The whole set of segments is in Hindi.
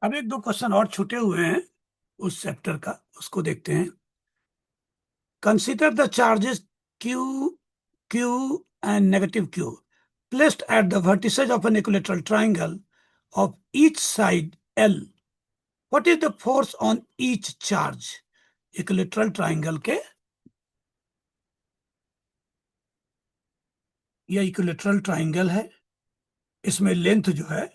अब एक दो क्वेश्चन और छूटे हुए हैं उस चैप्टर का, उसको देखते हैं। Consider the charges Q, Q and negative Q placed at the vertices of an equilateral triangle of each side L. What is the force on each charge? Equilateral triangle के, यह इक्विलेटरल ट्राइंगल है। इसमें लेंथ जो है,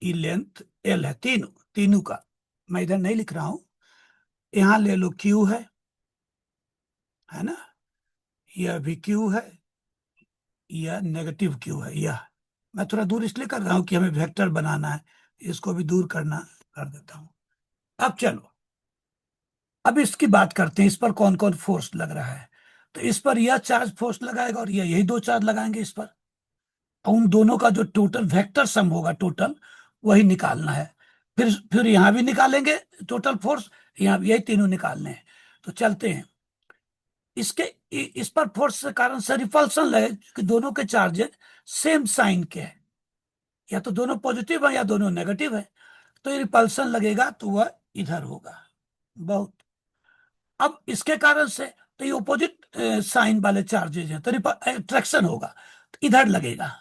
ये लेंथ L है, तीनों तीनों का। मैं इधर नहीं लिख रहा हूं, यहां ले लो Q है ना, यह भी Q है, यह नेगेटिव Q है। यह मैं थोड़ा दूर इसलिए कर रहा हूं कि हमें वेक्टर बनाना है, इसको भी दूर करना कर देता हूं। अब चलो, अब इसकी बात करते हैं, इस पर कौन कौन फोर्स लग रहा है। तो इस पर यह चार्ज फोर्स लगाएगा और यही दो चार्ज लगाएंगे इस पर, और उन दोनों का जो टोटल वेक्टर सम होगा, टोटल वही निकालना है। फिर यहां भी निकालेंगे टोटल फोर्स, यहां भी यही तीनों निकालने हैं। तो चलते हैं इसके, इस पर फोर्स के कारण से रिपल्सन लगे कि दोनों के चार्जेस सेम साइन के हैं, या तो दोनों पॉजिटिव है या दोनों नेगेटिव है। तो ये रिपल्सन लगेगा तो वह इधर होगा बहुत। अब इसके कारण से, तो ये ऑपोजिट साइन वाले चार्जेज हैं, तो अट्रैक्शन होगा, तो इधर लगेगा।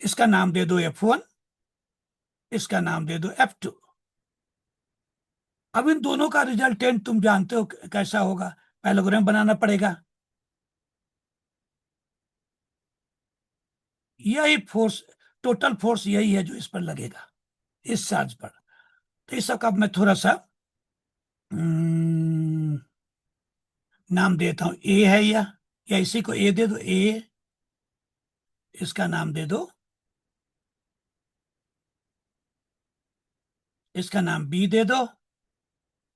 इसका नाम दे दो F1, इसका नाम दे दो F2। अब इन दोनों का रिजल्टेंट तुम जानते हो कैसा होगा, पैरेललोग्राम बनाना पड़ेगा। यही फोर्स, टोटल फोर्स यही है जो इस पर लगेगा, इस चार्ज पर। तो इस सब का मैं थोड़ा सा नाम देता हूं। ए है या इसी को ए दे दो, ए। इसका नाम दे दो, इसका नाम बी दे दो,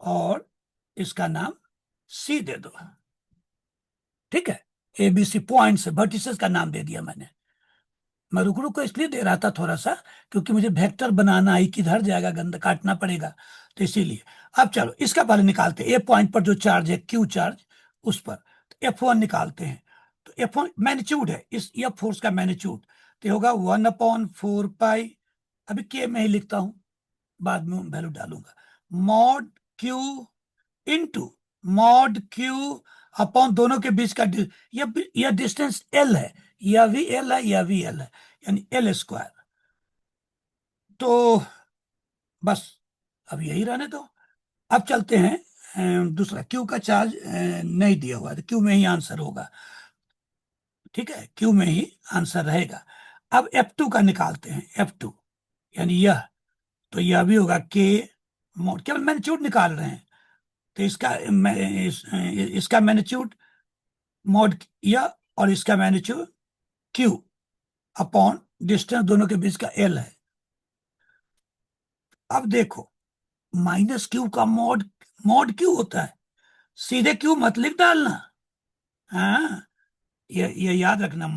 और इसका नाम सी दे दो। ठीक है, A B C points, vertices का नाम दे दिया मैंने। मैं रुक रुक को इसलिए दे रहा था थोड़ा सा, क्योंकि मुझे वेक्टर बनाना है, किधर जाएगा, गंद काटना पड़ेगा, तो इसीलिए। अब चलो इसका पहले निकालते हैं। ए पॉइंट पर जो चार्ज है, क्यू चार्ज, उस पर तो F1 निकालते हैं। तो F1 मैग्नीट्यूड है, इस यह फोर्स का मैग्नीट्यूड, तो होगा 1/4 पाई। अभी के में ही लिखता हूं, बाद में वैल्यू डालूंगा। Mod Q into mod Q upon दोनों के बीच का यह डिस्टेंस L है, यह भी L है, यह भी L है, यानी L²। तो बस, अब यही रहने दो। अब चलते हैं दूसरा, क्यू का चार्ज नहीं दिया हुआ है, तो क्यू में ही आंसर होगा। ठीक है, क्यू में ही आंसर रहेगा। अब F2 का निकालते हैं, F2 यानी यह, तो यह भी होगा के मोड, केवल मैग्नीट्यूड निकाल रहे हैं। तो इसका मैग्नीट्यूड मॉड यह, और इसका मैग्नीट्यूड क्यू अपॉन डिस्टेंस दोनों के बीच का L है। अब देखो, माइनस क्यू का मॉड, मॉड क्यू होता है, सीधे क्यू मत लिख डालना। हाँ, ये याद रखना,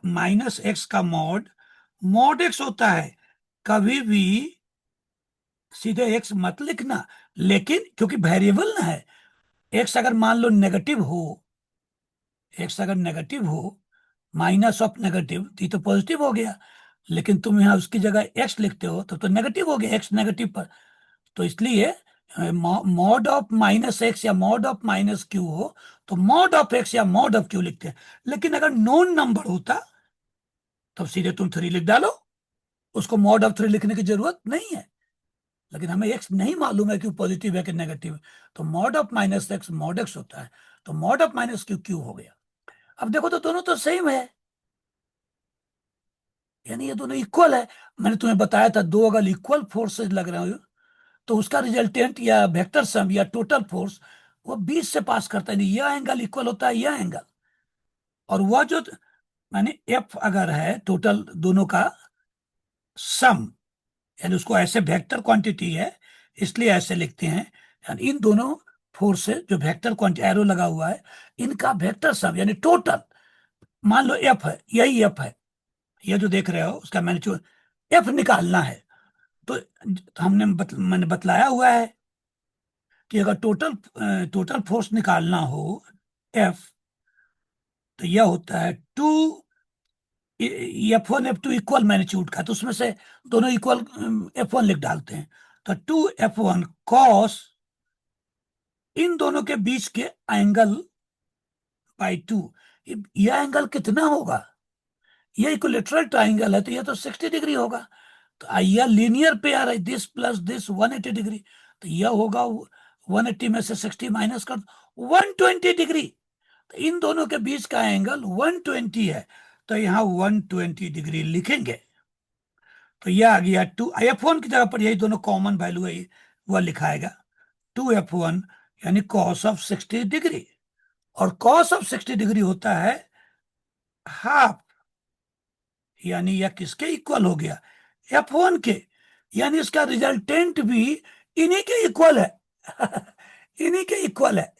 माइनस एक्स का मॉड, मॉड एक्स होता है। कभी भी सीधे एक्स मत लिखना, लेकिन क्योंकि वेरिएबल ना है, एक्स अगर मान लो नेगेटिव हो, एक्स अगर नेगेटिव हो, माइनस ऑफ नेगेटिव, तो पॉजिटिव हो गया। लेकिन तुम यहाँ उसकी जगह एक्स लिखते हो तो नेगेटिव हो गया, एक्स नेगेटिव पर। तो इसलिए मॉड ऑफ माइनस एक्स या मॉड ऑफ माइनस क्यू हो, तो मॉड ऑफ एक्स या मॉड ऑफ क्यू लिखते हैं। लेकिन अगर नॉन नंबर होता, तब सीधे तुम 3 लिख डालो, उसको मॉड ऑफ 3 लिखने की जरूरत नहीं है। लेकिन हमें एक्स नहीं मालूम है कि पॉजिटिव है कि नेगेटिव है, तो mod of minus x mod x होता है, तो mod of minus Q Q हो गया। अब देखो, तो दोनों तो सेम है, यानी ये दोनों इक्वल है। मैंने तुम्हें बताया था, दो अगर इक्वल फोर्सेज लग रहे हो, तो उसका रिजल्टेंट या वेक्टर सम या टोटल फोर्स वो 20 से पास करता है, नहीं यह एंगल इक्वल होता है यह एंगल। और वह जो, माने एफ अगर है टोटल दोनों का सम, यानी उसको ऐसे वेक्टर क्वांटिटी है, इसलिए ऐसे लिखते हैं। यानी इन दोनों फोर्स से जो वेक्टर क्वांटिटी एरो लगा हुआ है, इनका वेक्टर सम यानी टोटल, मान लो एफ है, यही एफ है, ये जो देख रहे हो उसका मैग्नीट्यूड, एफ निकालना है। तो मैंने बतलाया हुआ है कि अगर टोटल फोर्स निकालना हो एफ, तो यह होता है 2 F1 F2 इक्वल मैग्नीट्यूड का, तो उसमें से दोनों इक्वल F1 लिख डालते हैं। तो 2F1 cos, इन दोनों के बीच के एंगल बाई 2, यह एंगल कितना होगा? ये इक्विलेटरल ट्राइंगल है तो ये तो 60 डिग्री होगा। तो यह लीनियर पेयर है, दिस प्लस दिस 180 डिग्री, तो यह होगा 180 में से 60 माइनस कर 120 डिग्री। तो इन दोनों के बीच का एंगल 120 है, तो यहाँ 120 डिग्री लिखेंगे। तो यह आ गया 2F1 की जगह पर यही दोनों कॉमन वैल्यू है, वह लिखाएगा 2F1 यानी cos ऑफ 60 डिग्री, और cos ऑफ 60 डिग्री होता है हाफ, यानी यह किसके इक्वल हो गया? F1 के, यानी इसका रिजल्टेंट भी इन्हीं के इक्वल है। इन्हीं के इक्वल है,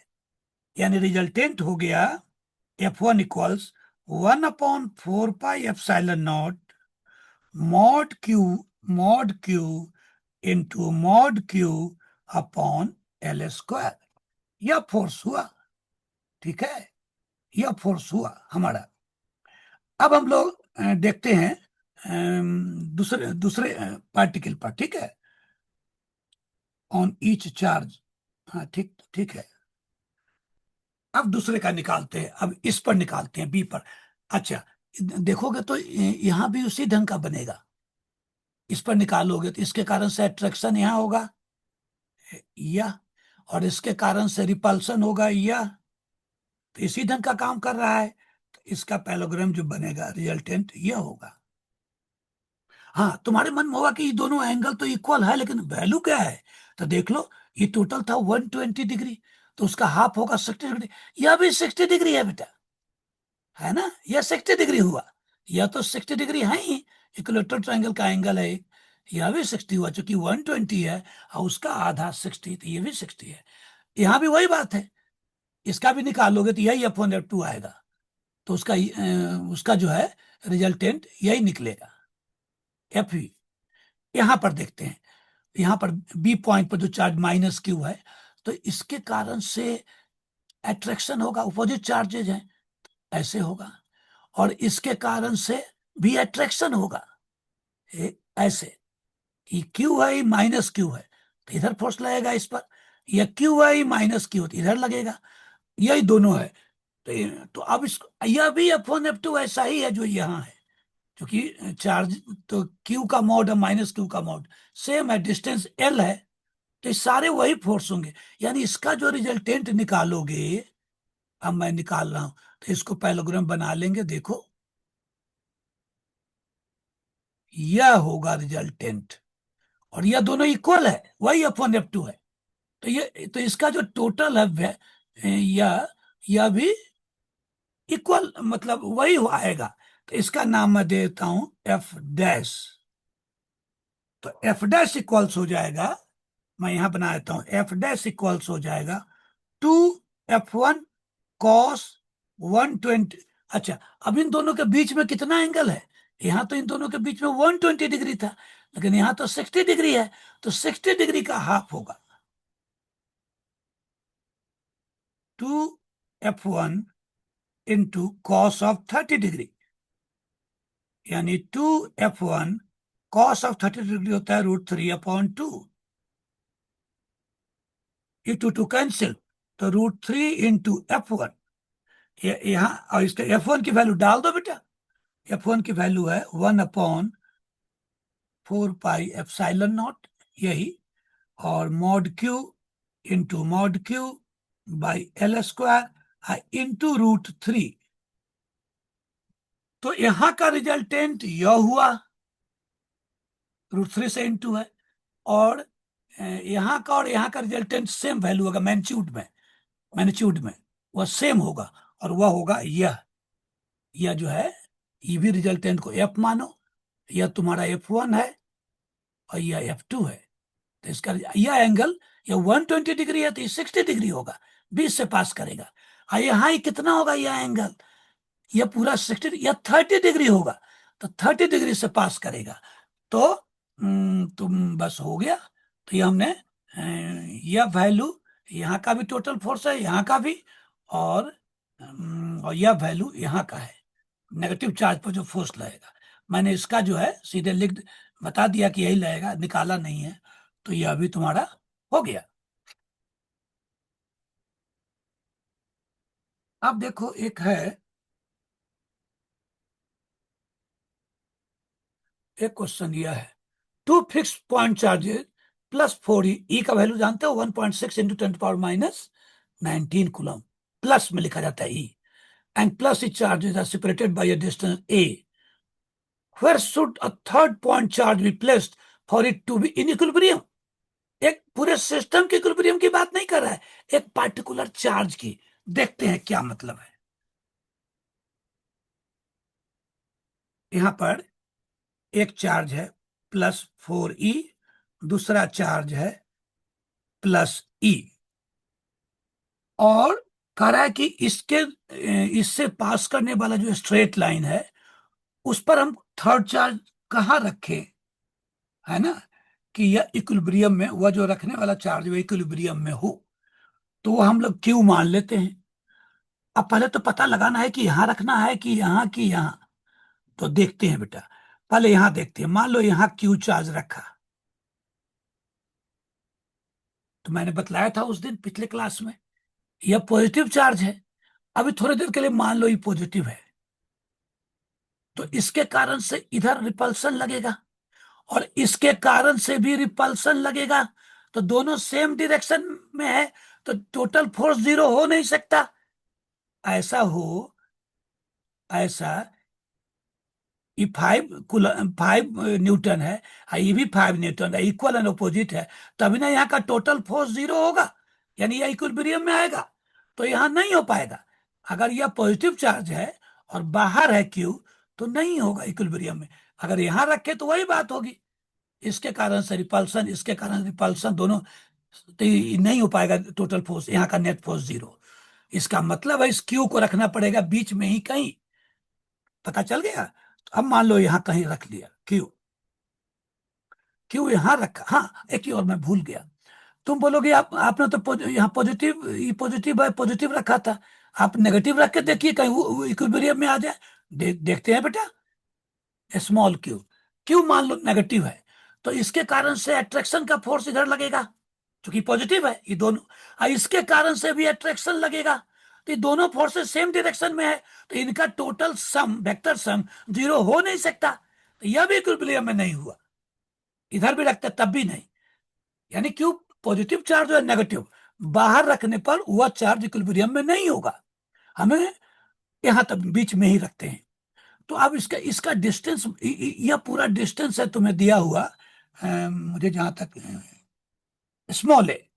यानी रिजल्टेंट हो गया F1 equals 1/4 pi epsilon not mod Q into mod Q upon L square. यह फोर्स हुआ, ठीक है, यह फोर्स हुआ हमारा। अब हम लोग देखते हैं दूसरे दूसरे पार्टिकल पर, ठीक है, ऑन ईच चार्ज। हाँ ठीक ठीक है। अब दूसरे का निकालते हैं, अब इस पर निकालते हैं, बी पर। अच्छा, देखोगे तो यहां भी उसी ढंग का बनेगा। इस पर निकालोगे तो इसके कारण से अट्रैक्शन यहां होगा यह, और इसके कारण से रिपल्सन होगा यह, तो इसी ढंग का काम कर रहा है। तो इसका पैरेललोग्राम जो बनेगा रिजल्टेंट यह होगा। हाँ, तुम्हारे मन में होगा कि ये दोनों एंगल तो इक्वल है, लेकिन वैल्यू क्या है? तो देख लो, ये टोटल था 120 डिग्री, तो उसका हाफ होगा 60 डिग्री। यह भी 60 डिग्री है बेटा, है ना, यह 60 डिग्री हुआ, यह तो 60 डिग्री है ही, इक्विलेटरल ट्रायंगल का एंगल है। यह भी 60 हुआ, चूंकि 120 है और उसका आधा 60, तो ये भी 60 है। यहां भी वही बात है, इसका भी निकालोगे तो यही F1 F2 आएगा, तो उसका जो है रिजल्टेंट यही निकलेगा, एफ ही। यहां पर देखते हैं, यहां पर बी पॉइंट पर जो चार्ज -Q है, तो इसके कारण से अट्रैक्शन होगा, अपोजिट चार्जेज हैं, ऐसे होगा, और इसके कारण से भी अट्रैक्शन होगा, ऐसे। ये क्यू है, -Q है, तो इधर फोर्स लगेगा इस पर। यह क्यू है, -Q तो इधर लगेगा, यही दोनों है। तो अब इसको, यह भी F1 F2 ऐसा ही है जो यहाँ है, क्योंकि चार्ज तो क्यू का मॉड और -Q का मॉड सेम है, डिस्टेंस L है, तो ये सारे वही फोर्स होंगे। यानी इसका जो रिजल्टेंट निकालोगे, अब मैं निकाल रहा हूं, तो इसको पैरेललोग्राम बना लेंगे। देखो, यह होगा रिजल्टेंट, और यह दोनों इक्वल है, वही F1 F2 है। तो इसका जो टोटल है यह भी इक्वल, मतलब वही आएगा। तो इसका नाम मैं देता हूं F'। तो F' इक्वल्स हो जाएगा, मैं यहां बना देता हूं, F' इक्वल्स हो जाएगा 2F1 cos 120। अच्छा, अब इन दोनों के बीच में कितना एंगल है? यहां तो इन दोनों के बीच में 120 डिग्री था, लेकिन यहां तो 60 डिग्री है, तो 60 डिग्री का हाफ होगा 2F1 into cos of 30 degree, यानी 2F1 कॉस ऑफ 30 डिग्री होता है √3/2। ये टू कैंसिल, तो √3 इंटू F1, यहाँ, और इसका F1 की वैल्यू डाल दो बेटा। F1 की वैल्यू है 1/4 पाई एप्सिलॉन नॉट, यही, और mod Q into mod Q by L square into √3। तो यहां का रिजल्टेंट यह हुआ, √3 से इंटू है, और यहाँ का और यहाँ का रिजल्टेंट सेम वैल्यू होगा, मैग्नीट्यूड में वह सेम होगा, और वह होगा यह जो है, ये भी रिजल्टेंट को F मानो, यह तुम्हारा F1 है और यह F2 है। तो इसका यह एंगल, यह 120 डिग्री है तो ये 60 डिग्री होगा, 20 से पास करेगा। और यहाँ कितना होगा यह एंगल? यह पूरा 60, यह 30 डिग्री होगा, तो 30 डिग्री से पास करेगा। तो तुम बस हो गया। तो ये हमने यह वैल्यू, यहाँ का भी टोटल फोर्स है, यहाँ का भी, और यह वैल्यू यहाँ का है, नेगेटिव चार्ज पर जो फोर्स लगेगा। मैंने इसका जो है सीधे बता दिया कि यही लगेगा, निकाला नहीं है। तो यह अभी तुम्हारा हो गया। अब देखो एक है, एक क्वेश्चन यह है, two fix point charges plus 4 E का वैल्यू जानते हो, 1.6 इंटू 10⁻19 कूलम, प्लस में लिखा जाता है E, and plus E charges are separated by a distance A, where should a third point charge be placed for it to be in equilibrium? एक पूरे सिस्टम के इक्विलिब्रियम की बात नहीं कर रहा है, एक पार्टिकुलर चार्ज की। देखते हैं क्या मतलब है। यहां पर एक चार्ज है +4 ई, दूसरा चार्ज है +E, और कह रहा है कि इससे पास करने वाला जो स्ट्रेट लाइन है उस पर हम थर्ड चार्ज कहाँ रखें, है ना, कि यह इक्विलिब्रियम में, वह जो रखने वाला चार्ज वह इक्विलिब्रियम में हो। तो वो हम लोग क्यू मान लेते हैं। अब पहले तो पता लगाना है कि यहां रखना है कि यहां, की यहां। तो देखते हैं बेटा, पहले यहां देखते हैं। मान लो यहां क्यू चार्ज रखा, तो मैंने बतलाया था उस दिन पिछले क्लास में, यह पॉजिटिव चार्ज है। अभी थोड़ी देर के लिए मान लो ये पॉजिटिव है, तो इसके कारण से इधर रिपल्सन लगेगा और इसके कारण से भी रिपल्सन लगेगा। तो दोनों सेम डायरेक्शन में है, तो टोटल फोर्स जीरो हो नहीं सकता। ऐसा हो, ऐसा, ये 5 न्यूटन है और ये भी 5 न्यूटन है, इक्वल एंड अपोजिट है, तभी ना यहाँ का टोटल फोर्स जीरो होगा, यानी यह इक्विलिब्रियम में आएगा। तो यहाँ नहीं हो पाएगा। अगर यह पॉजिटिव चार्ज है और बाहर है क्यू, तो नहीं होगा इक्विलिब्रियम में। अगर यहाँ रखे तो वही बात होगी, इसके कारण से रिपल्सन, इसके कारण रिपल्सन, दोनों, तो ये नहीं हो पाएगा टोटल फोर्स, यहाँ का नेट फोर्स जीरो। इसका मतलब है इस क्यू को रखना पड़ेगा बीच में ही कहीं। पता चल गया। तो अब मान लो यहां कहीं रख लिया क्यू, क्यू यहां रखा। हाँ, एक ही और मैं भूल गया। तुम बोलोगे आप, आपने तो यहाँ पॉजिटिव, ये पॉजिटिव है, पॉजिटिव रखा था। आप नेगेटिव रख के देखिए कहीं वो इक्विलिब्रियम में आ जाए। देखते हैं बेटा, स्मॉल क्यू, क्यू मान लो नेगेटिव है, तो इसके कारण से अट्रैक्शन का फोर्स इधर लगेगा, क्योंकि पॉजिटिव है ये दोनों। इसके कारण से भी अट्रैक्शन लगेगा, तो ये दोनों फोर्सेस सेम डायरेक्शन में है, तो इनका total sum, vector sum, zero हो नहीं सकता। तो यह भी इक्विलिब्रियम में नहीं हुआ, इधर भी रखते तब भी नहीं। यानी क्यों, पॉजिटिव चार्ज और नेगेटिव बाहर रखने पर वह चार्ज इक्विलिब्रियम में नहीं होगा, हमें यहां तक बीच में ही रखते हैं। तो अब इसका इसका डिस्टेंस, यह पूरा डिस्टेंस है तुम्हें दिया हुआ, मुझे जहां तक स्मॉल ए,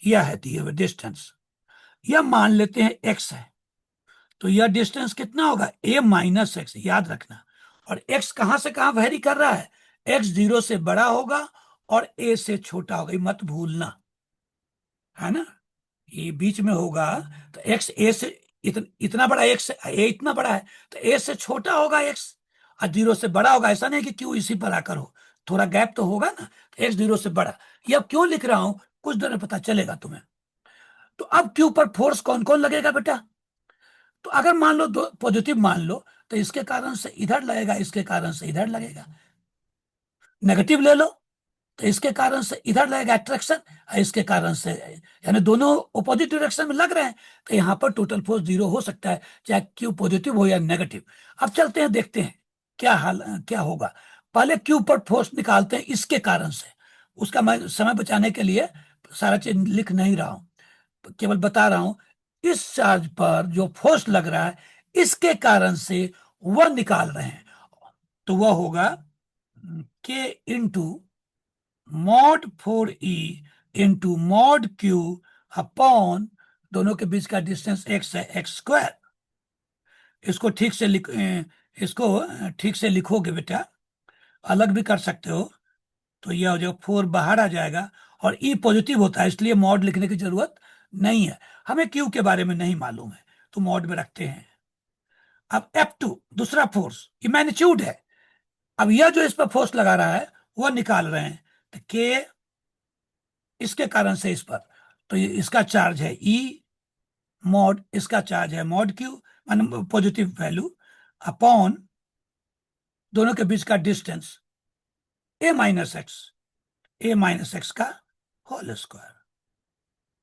यह है दिए हुए डिस्टेंस, यह मान लेते हैं एक्स है। तो यह डिस्टेंस कितना होगा, a - x, याद रखना। और x कहां से कहां वेरी कर रहा है, x 0 से बड़ा होगा और a से छोटा होगा, ये मत भूलना, है ना। ये बीच में होगा, तो x a से इतना बड़ा, x a इतना बड़ा है, तो a से छोटा होगा x, और 0 से बड़ा होगा। ऐसा नहीं कि क्यों इसी पर आकर हो, थोड़ा गैप तो होगा ना, तो x 0 से बड़ा। ये अब क्यों लिख रहा हूं, कुछ देर में पता चलेगा तुम्हें। तो अब क्यू पर फोर्स कौन कौन लगेगा बेटा, तो अगर मान लो दो पॉजिटिव मान लो, तो इसके कारण से इधर लगेगा, इसके कारण से इधर लगेगा। नेगेटिव ले लो, तो इसके कारण से इधर लगेगा अट्रैक्शन, और इसके कारण से, यानी दोनों अपोजिट डायरेक्शन में लग रहे हैं, तो यहाँ पर टोटल फोर्स जीरो हो सकता है, चाहे क्यू पॉजिटिव हो या नेगेटिव। अब चलते हैं, देखते हैं क्या हाल, क्या होगा। पहले क्यू पर फोर्स निकालते हैं इसके कारण से। उसका मैं समय बचाने के लिए सारा चीज लिख नहीं रहा हूं, केवल बता रहा हूं, इस चार्ज पर जो फोर्स लग रहा है इसके कारण से वह निकाल रहे हैं। तो वह होगा के into mod 4e into mod q upon, दोनों के बीच का डिस्टेंस x है, x²। इसको ठीक से इसको ठीक से लिखोगे बेटा, अलग भी कर सकते हो, तो यह हो जाएगा 4 बाहर आ जाएगा, और e पॉजिटिव होता है इसलिए मॉड लिखने की जरूरत नहीं है। हमें q के बारे में नहीं मालूम है, तो मॉड में रखते हैं। अब F2 दूसरा फोर्स, ये मैग्नीट्यूड है। अब यह जो इस पर फोर्स लगा रहा है वह निकाल रहे हैं, तो के इसके कारण से इस पर, तो ये इसका चार्ज है E, मॉड इसका चार्ज है mod q, मान पॉजिटिव वैल्यू, अपॉन दोनों के बीच का डिस्टेंस a माइनस एक्स का होल स्क्वायर।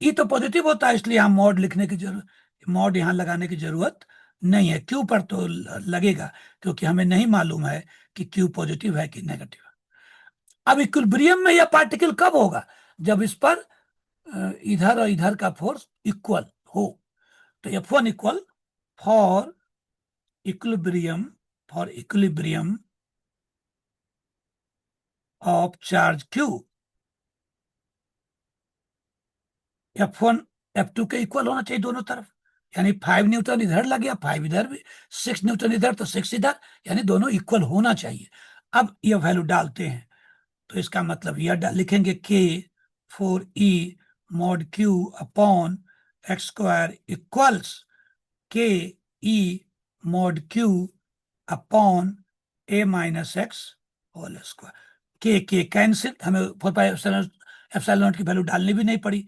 ई तो पॉजिटिव होता है, इसलिए हम मॉड लिखने की जरूरत, मॉड यहां लगाने की जरूरत नहीं है। क्यू पर तो लगेगा, क्योंकि हमें नहीं मालूम है कि क्यू पॉजिटिव है कि नेगेटिव। अब इक्विलिब्रियम में यह पार्टिकल कब होगा? जब इस पर इधर और इधर का फोर्स इक्वल हो। तो F1 equal for equilibrium of charge Q, F1 F2 के इक्वल होना चाहिए दोनों तरफ। यानी 5 न्यूटन इधर लग गया, 5 इधर भी, 6 न्यूटन इधर तो 6 इधर, यानी दोनों इक्वल होना चाहिए। अब ये वैल्यू डालते हैं, तो इसका मतलब यह लिखेंगे K four E mod Q upon x square equals K E mod Q upon A minus x whole square. K cancel, हमें 4 पाई एप्सिलॉन की वैल्यू डालनी भी नहीं पड़ी।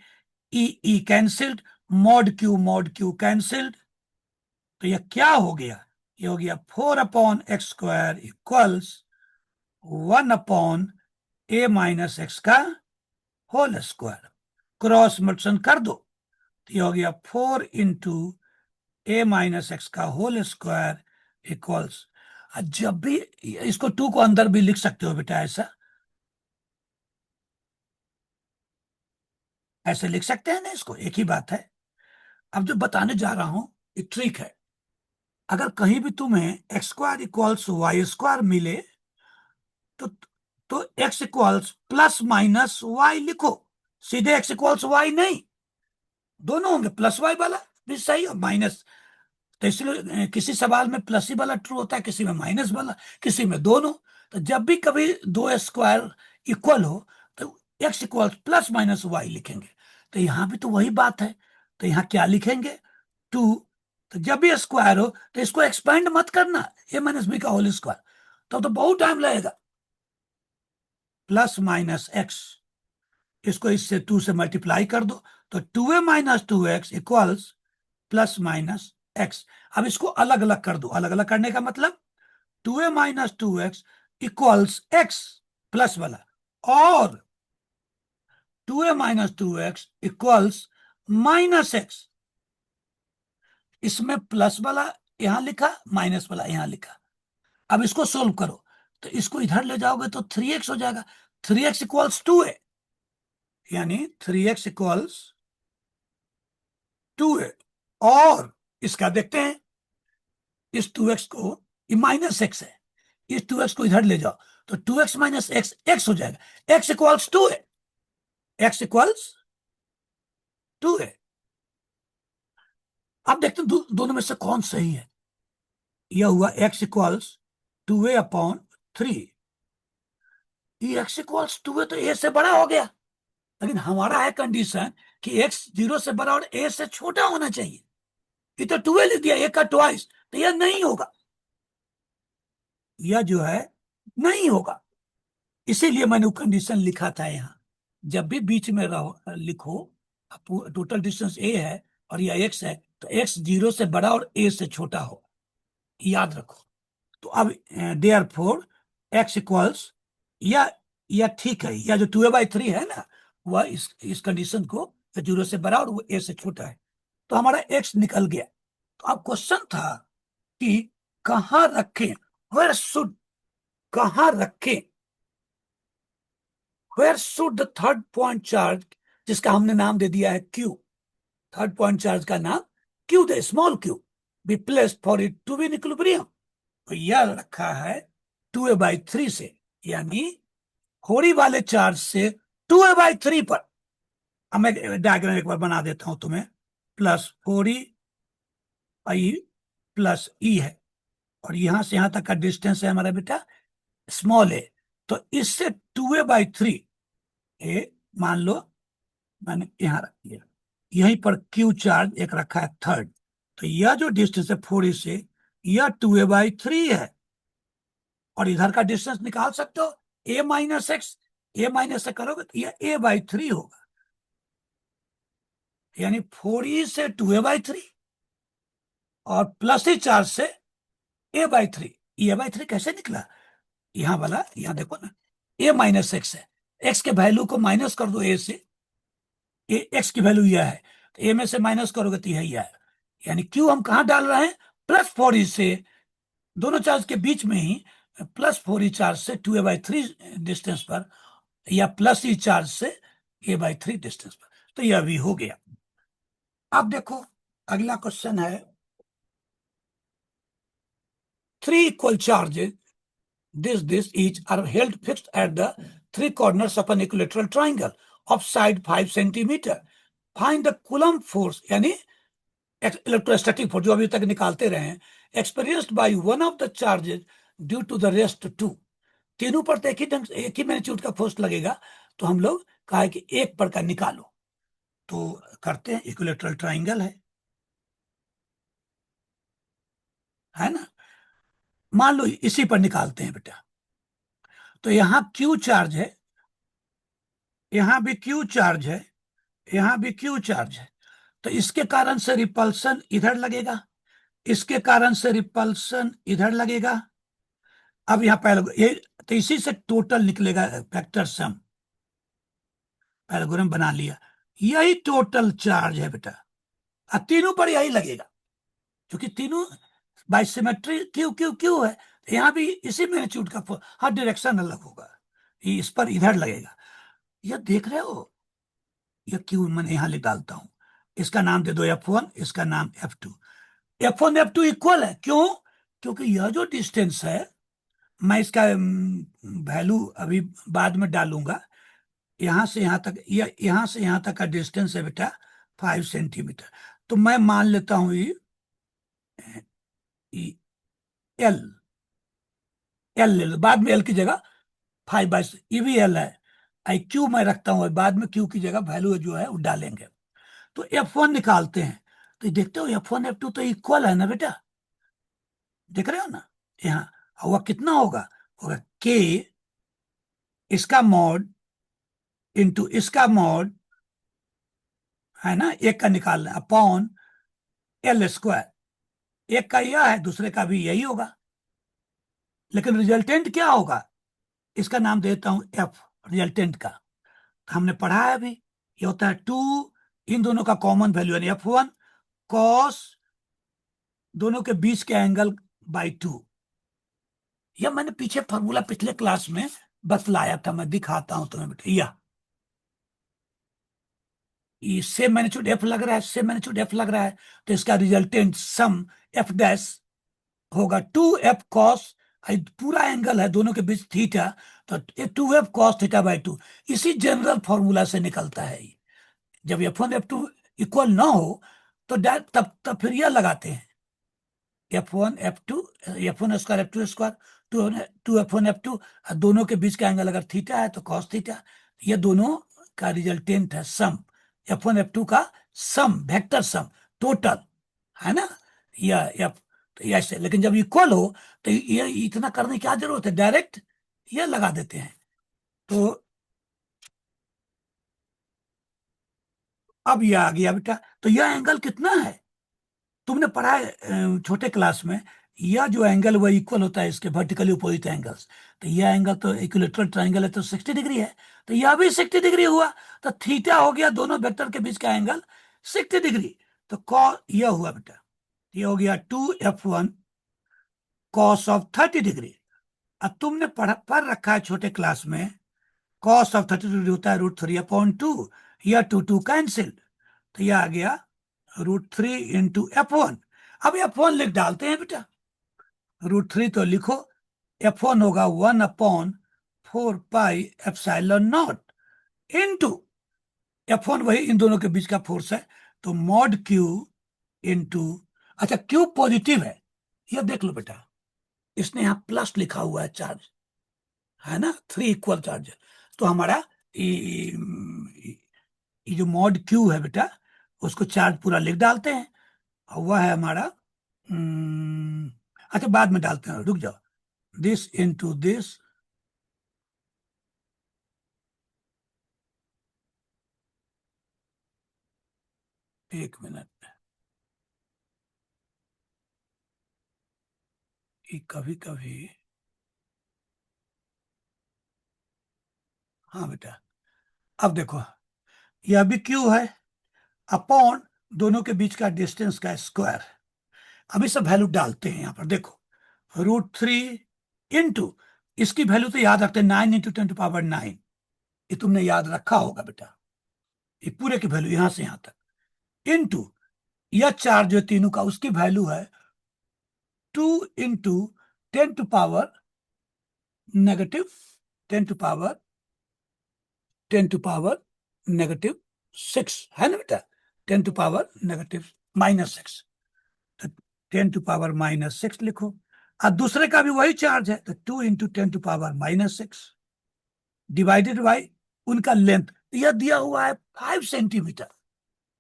ई कैंसिल्ड, मॉड क्यू कैंसिल्ड, तो यह क्या हो गया? ये हो गया 4/x² इक्वल्स 1/a-x का होल स्क्वायर। क्रॉस मल्टीप्लिकेशन कर दो, तो ये हो गया 4 × a-x का होल स्क्वायर इक्वल्स, जब भी इसको 2 को अंदर भी लिख सकते हो बेटा, ऐसा ऐसे लिख सकते हैं ना, इसको एक ही बात है। अब जो बताने जा रहा हूं ये ट्रिक है। अगर कहीं भी तुम्हें x² इक्वल्स y² मिले, तो x equals plus minus y लिखो, सीधे x इक्वल्स y नहीं, दोनों होंगे। प्लस y वाला भी सही और माइनस, तो इसलिए किसी सवाल में प्लस ही वाला ट्रू होता है, किसी में माइनस वाला, किसी में दोनों। तो जब भी कभी दो स्क्वायर इक्वल हो, तो x equals plus minus y लिखेंगे। तो यहां भी तो वही बात है, तो यहां क्या लिखेंगे? 2। तो जब भी स्क्वायर हो तो इसको एक्सपेंड मत करना, a-b का होल स्क्वायर, तो बहुत टाइम लगेगा। प्लस माइनस एक्स, इसको इससे 2 से मल्टीप्लाई कर दो, तो 2a-2x equals plus minus x. अब इसको अलग अलग कर दो, अलग अलग करने का मतलब 2a-2x इक्वल्स एक्स प्लस वाला, और 2a-2x इक्वल्स माइनस एक्स। इसमें प्लस वाला यहां लिखा, माइनस वाला यहां लिखा। अब इसको सोल्व करो, तो इसको इधर ले जाओगे तो 3x हो जाएगा। 3x इक्वल्स 2a, यानी 3x इक्वल्स 2a। और इसका देखते हैं, इस 2x को, ये माइनस एक्स है, इस 2x को इधर ले जाओ, तो 2x माइनस एक्स एक्स हो जाएगा। x equals 2a, x equals 2a। अब देखते हैं दोनों में से कौन सही है। यह हुआ x इक्वल्स 2a/3। ये x इक्वल्स 2a तो a से बड़ा हो गया, लेकिन हमारा है कंडीशन कि x 0 से बड़ा और a से छोटा होना चाहिए। ये तो 2a लिख दिया, a का ट्वाइस, तो यह नहीं होगा, यह जो है नहीं होगा। इसीलिए मैंने वो कंडीशन लिखा था यहाँ। जब भी बीच में रहो लिखो, टोटल डिस्टेंस a है और यह x है, तो x 0 से बड़ा और a से छोटा हो, याद रखो। तो अब देयर फोर एक्स इक्वल्स, या ठीक है, या जो 2a/3 है ना, वह इस कंडीशन को 0 से बड़ा और वो a से छोटा है, तो हमारा x निकल गया। तो अब क्वेश्चन था कि कहां रखें, वेयर शुड, कहां रखें, where should the third point charge, जिसका हमने नाम दे दिया है Q, थर्ड पॉइंट चार्ज का नाम Q दे, small q, be placed for it to be in equilibrium. तो यह रखा है 2a/3 से, यानी खोड़ी वाले चार्ज से 2a/3 पर। अब मैं डायग्राम एक बार बना देता हूं तुम्हें। प्लस 4e प्लस e है, और यहां से यहां तक का डिस्टेंस है हमारा बेटा स्मॉल ए, तो इससे 2a/3 ए मान लो मैंने यहां रख दिया, यहीं पर क्यू चार्ज एक रखा है थर्ड, तो यह जो डिस्टेंस है 4e से, यह 2a/3 है। और इधर का डिस्टेंस निकाल सकते हो, a-x, a- से करोगे तो यह a/3 होगा, यानी 4e से 2a/3 और प्लस ही चार्ज से a/3। a/3 कैसे निकला? यहाँ वाला, यहाँ देखो ना, a-x है। x के वैल्यू को माइनस कर दो a से, एक्स की वैल्यू यह है, तो ए में से माइनस करोगे तो यही है। यानी क्यू हम कहाँ डाल रहे हैं? +4e से, दोनों चार्ज के बीच में ही, +4e चार्ज से 2a/3 डिस्टेंस पर, या +e चार्ज से a/3 डिस्टेंस पर। तो यह भी हो गया। अब देखो अगला क्वेश्चन है, 3 equal charges, this each are held fixed at the 3 corners of an equilateral triangle of side 5 centimeter. Find the Coulomb force, यानी इलेक्ट्रोस्टैटिक फोर्स जो अभी तक निकालते रहे हैं, experienced by one of the charges due to the rest two. तीनों पर तो एक ही ढंग से, एक ही मैग्नीट्यूड का फोर्स लगेगा, तो हम लोग कहा है कि एक पर का निकालो। तो करते हैं, इक्विलेटरल ट्राइंगल है ना, मान लो इसी पर निकालते हैं बेटा। तो यहाँ क्यू चार्ज है, यहाँ भी क्यू चार्ज है, यहाँ भी क्यू चार्ज है, तो इसके कारण से रिपल्सन इधर लगेगा, इसके कारण से रिपल्सन इधर लगेगा। अब यहाँ पहले ये, तो इसी से टोटल निकलेगा फैक्टर सम, पैराग्राम बना लिया, यही टोटल चार्ज है बेटा। अब तीनों पर यही लगेगा, क्योंकि तीनों by symmetry Q Q Q है, तो यहाँ भी इसी मैग्नीट्यूड का हर डायरेक्शन अलग होगा, ये इस पर इधर लगेगा। ये देख रहे हो, ये क्यू मैंने यहाँ लिख डालता हूँ, इसका नाम दे दो F1, इसका नाम F2। F1 F2 इक्वल है, क्यों? क्योंकि यह जो डिस्टेंस है, मैं इसका वैल्यू अभी बाद में डालूंगा, यहां से यहां तक, यहां से यहां तक का डिस्टेंस है बेटा 5 सेंटीमीटर। तो मैं मान लेता हूं ये एल, एल ले लो, बाद में एल की जगह 5/, ये भी एल है। आई क्यू मैं रखता हूं, बाद में क्यू की जगह वैल्यू जो है वो डालेंगे। तो F1 निकालते हैं, तो देखते हो F1 F2 तो इक्वल है ना बेटा, देख रहे हो ना यहाँ। वह कितना होगा? होगा के, इसका मॉड इंटू इसका मॉड, है ना, एक का निकालना, अपॉन L²। एक का यह है, दूसरे का भी यही होगा, लेकिन रिजल्टेंट क्या होगा? इसका नाम देता हूं एफ, रिजल्टेंट का। हमने पढ़ा है अभी, ये होता है 2, इन दोनों का कॉमन वैल्यू यानी F1 कॉस दोनों के बीच के एंगल बाई 2। यह मैंने पीछे फॉर्मूला पिछले क्लास में बतलाया था, मैं दिखाता हूं तुम्हें बेटा। यह इससे मैग्नीट्यूड एफ लग रहा है, इससे मैग्नीट्यूड एफ लग रहा है, तो इसका रिजल्टेंट सम एफ डैश होगा 2f cos, पूरा एंगल है दोनों के बीच थीटा, तो 2f cos θ/2। इसी जनरल फॉर्मूला से निकलता है ये। जब F1 F2 इक्वल ना हो, तो तब फिर यह लगाते हैं, F1 F2, F1² F2², 2F1 F2, दोनों के बीच का एंगल अगर थीटा है तो cos थीटा, ये दोनों का रिजल्टेंट है सम, F1 F2 का सम, वेक्टर सम, टोटल, है ना, या F, तो ऐसे। लेकिन जब इक्वल हो तो ये इतना करने की क्या जरूरत है, डायरेक्ट ये लगा देते हैं। तो अब ये आ गया बेटा, तो यह एंगल कितना है? तुमने पढ़ा है छोटे क्लास में, यह जो एंगल वह इक्वल होता है इसके वर्टिकली अपोजिट एंगल्स। तो यह एंगल तो इक्विलेटरल ट्राइंगल है, तो 60 डिग्री है, तो यह भी 60 डिग्री हुआ, तो थीटा हो गया दोनों वेक्टर के बीच का एंगल 60 डिग्री। तो यह हुआ बेटा, ये हो गया 2f1 कॉस ऑफ 30 डिग्री। अब तुमने पढ़ रखा है छोटे क्लास में, कॉस ऑफ 30 डिग्री होता है √3/2, या 2 कैंसिल, तो यह आ गया √3 × F1। अब F1 लिख डालते हैं बेटा, √3 तो लिखो, F1 होगा 1/4πε0 इंटू F1 वही इन दोनों के बीच का फोर्स है, तो मॉड क्यू इंटू, अच्छा क्यू पॉजिटिव है, यह देख लो बेटा, इसने यहां प्लस लिखा हुआ है चार्ज, है ना, 3 इक्वल चार्ज। तो हमारा ये जो मॉड क्यू है बेटा, उसको चार्ज पूरा लिख डालते हैं, और वह है हमारा, अच्छा बाद में डालते हैं, रुक जाओ, दिस इंटू दिस, एक मिनट, कि कभी कभी, हाँ बेटा, अब देखो, यह भी क्यू है अपॉन दोनों के बीच का डिस्टेंस का स्क्वायर। अभी सब वैल्यू डालते हैं यहां पर, देखो √3 इंटू, इसकी वैल्यू तो याद रखते हैं, 9 × 10⁻⁹ ये तुमने याद रखा होगा बेटा, ये पूरे की वैल्यू यहां से यहां तक, इंटू यह चार्ज जो तीनों का उसकी वैल्यू है 2 इंटू 10⁻, नेगेटिव 10⁻, 10⁻⁻6 है ना बेटा, 10⁻⁻6, तो 10⁻⁻6 लिखो। और दूसरे का भी वही चार्ज है, तो 2 इंटू 10⁻⁻6 डिवाइडेड बाई उनका लेंथ, यह दिया हुआ है 5 सेंटीमीटर।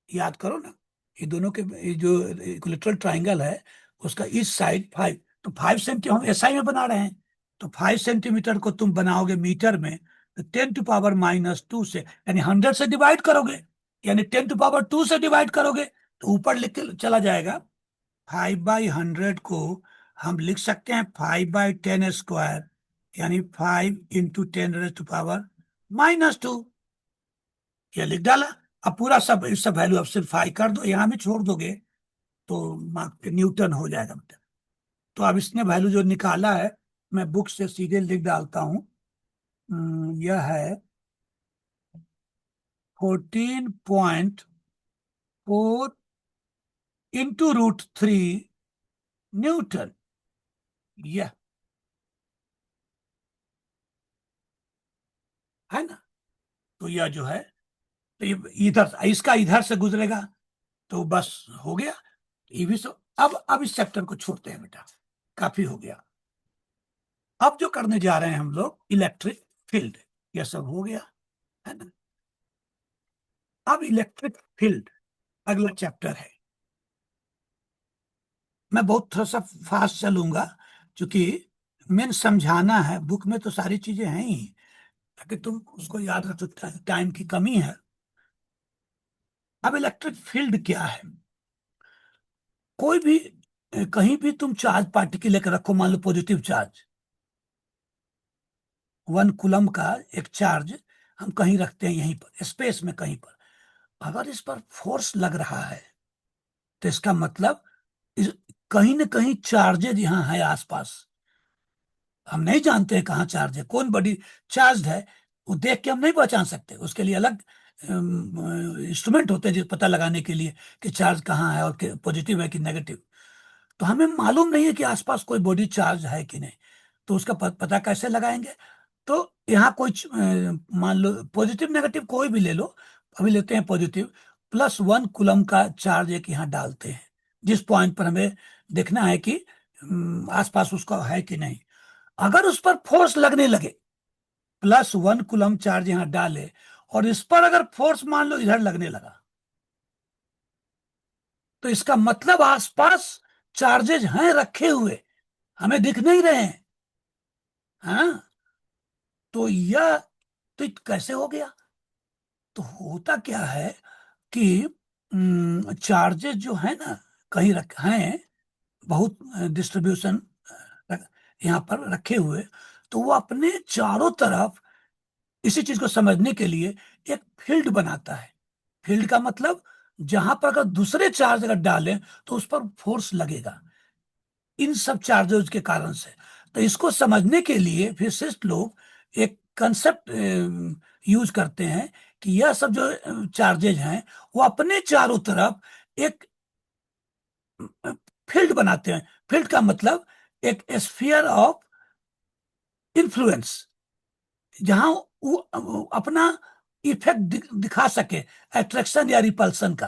याद करो ना, ये दोनों के, ये जो इक्विलेटरल ट्राइंगल है उसका इस साइड 5, तो 5 सेंटीमीटर हम एसआई में बना रहे हैं, तो 5 सेंटीमीटर को तुम बनाओगे मीटर में, तो 10⁻⁻2 से, यानी 100 से डिवाइड करोगे, यानी 10⁻2 से डिवाइड करोगे तो ऊपर लिख के चला जाएगा। 5/100 को हम लिख सकते हैं 5/10², यानी 5 × 10⁻⁻², ये लिख डाला। अब पूरा सब सब वैल्यू अब सिंप्लीफाई कर दो, यहां भी छोड़ दोगे तो न्यूटन हो जाएगा बेटा। तो अब इसने वैल्यू जो निकाला है, मैं बुक से सीधे लिख डालता हूं, यह है 14.4 इंटू √3 न्यूटन, यह है ना। तो यह जो है, तो ये इधर, इसका इधर से गुजरेगा, तो बस हो गया ये भी। सो अब इस चैप्टर को छोड़ते हैं बेटा, काफी हो गया। अब जो करने जा रहे हैं हम लोग, इलेक्ट्रिक फील्ड, यह सब हो गया है ना। अब इलेक्ट्रिक फील्ड अगला चैप्टर है। मैं बहुत थोड़ा सा फास्ट चलूंगा, क्योंकि मेन समझाना है, बुक में तो सारी चीजें हैं ही, ताकि तुम उसको याद रख सकते, टाइम की कमी है। अब इलेक्ट्रिक फील्ड क्या है, कोई भी कहीं भी तुम चार्ज पार्टिकल लेकर रखो, मान लो पॉजिटिव चार्ज, 1 कूलम का एक चार्ज हम कहीं रखते हैं, यहीं पर स्पेस में कहीं पर, अगर इस पर फोर्स लग रहा है तो इसका मतलब इस, कहीं ना कहीं चार्जेज यहाँ है आसपास, हम नहीं जानते हैं कहाँ चार्ज है, कौन बॉडी चार्ज है, वो देख के हम नहीं पहचान सकते, उसके लिए अलग इंस्ट्रूमेंट होते हैं जो पता लगाने के लिए कि चार्ज कहाँ है और पॉजिटिव है कि नेगेटिव। तो हमें मालूम नहीं है कि आसपास कोई बॉडी चार्ज है कि नहीं, तो उसका पता कैसे लगाएंगे। तो यहाँ कोई मान लो पॉजिटिव नेगेटिव कोई भी ले लो, अभी लेते हैं पॉजिटिव, +1 कूलम का चार्ज एक यहाँ डालते हैं, जिस पॉइंट पर हमें देखना है कि आसपास उसका है कि नहीं। अगर उस पर फोर्स लगने लगे, +1 कूलम चार्ज यहाँ डाले, और इस पर अगर फोर्स मान लो इधर लगने लगा, तो इसका मतलब आसपास चार्जेज हैं रखे हुए, हमें दिख नहीं रहे हैं। हाँ, तो यह, तो कैसे हो गया, तो होता क्या है कि चार्जेस जो है ना, कहीं रख हैं, बहुत डिस्ट्रीब्यूशन यहाँ पर रखे हुए, तो वो अपने चारों तरफ इसी चीज को समझने के लिए एक फील्ड बनाता है। फील्ड का मतलब, जहां पर अगर दूसरे चार्ज अगर डालें तो उस पर फोर्स लगेगा, इन सब चार्जेस के कारण से। तो इसको समझने के लिए फिजिसिस्ट लोग एक कंसेप्ट यूज करते हैं कि यह सब जो चार्जेज हैं वो अपने चारों तरफ एक फील्ड बनाते हैं। फील्ड का मतलब एक स्फीयर ऑफ इन्फ्लुएंस, जहां वो अपना इफेक्ट दिखा सके, अट्रैक्शन या रिपल्सन का।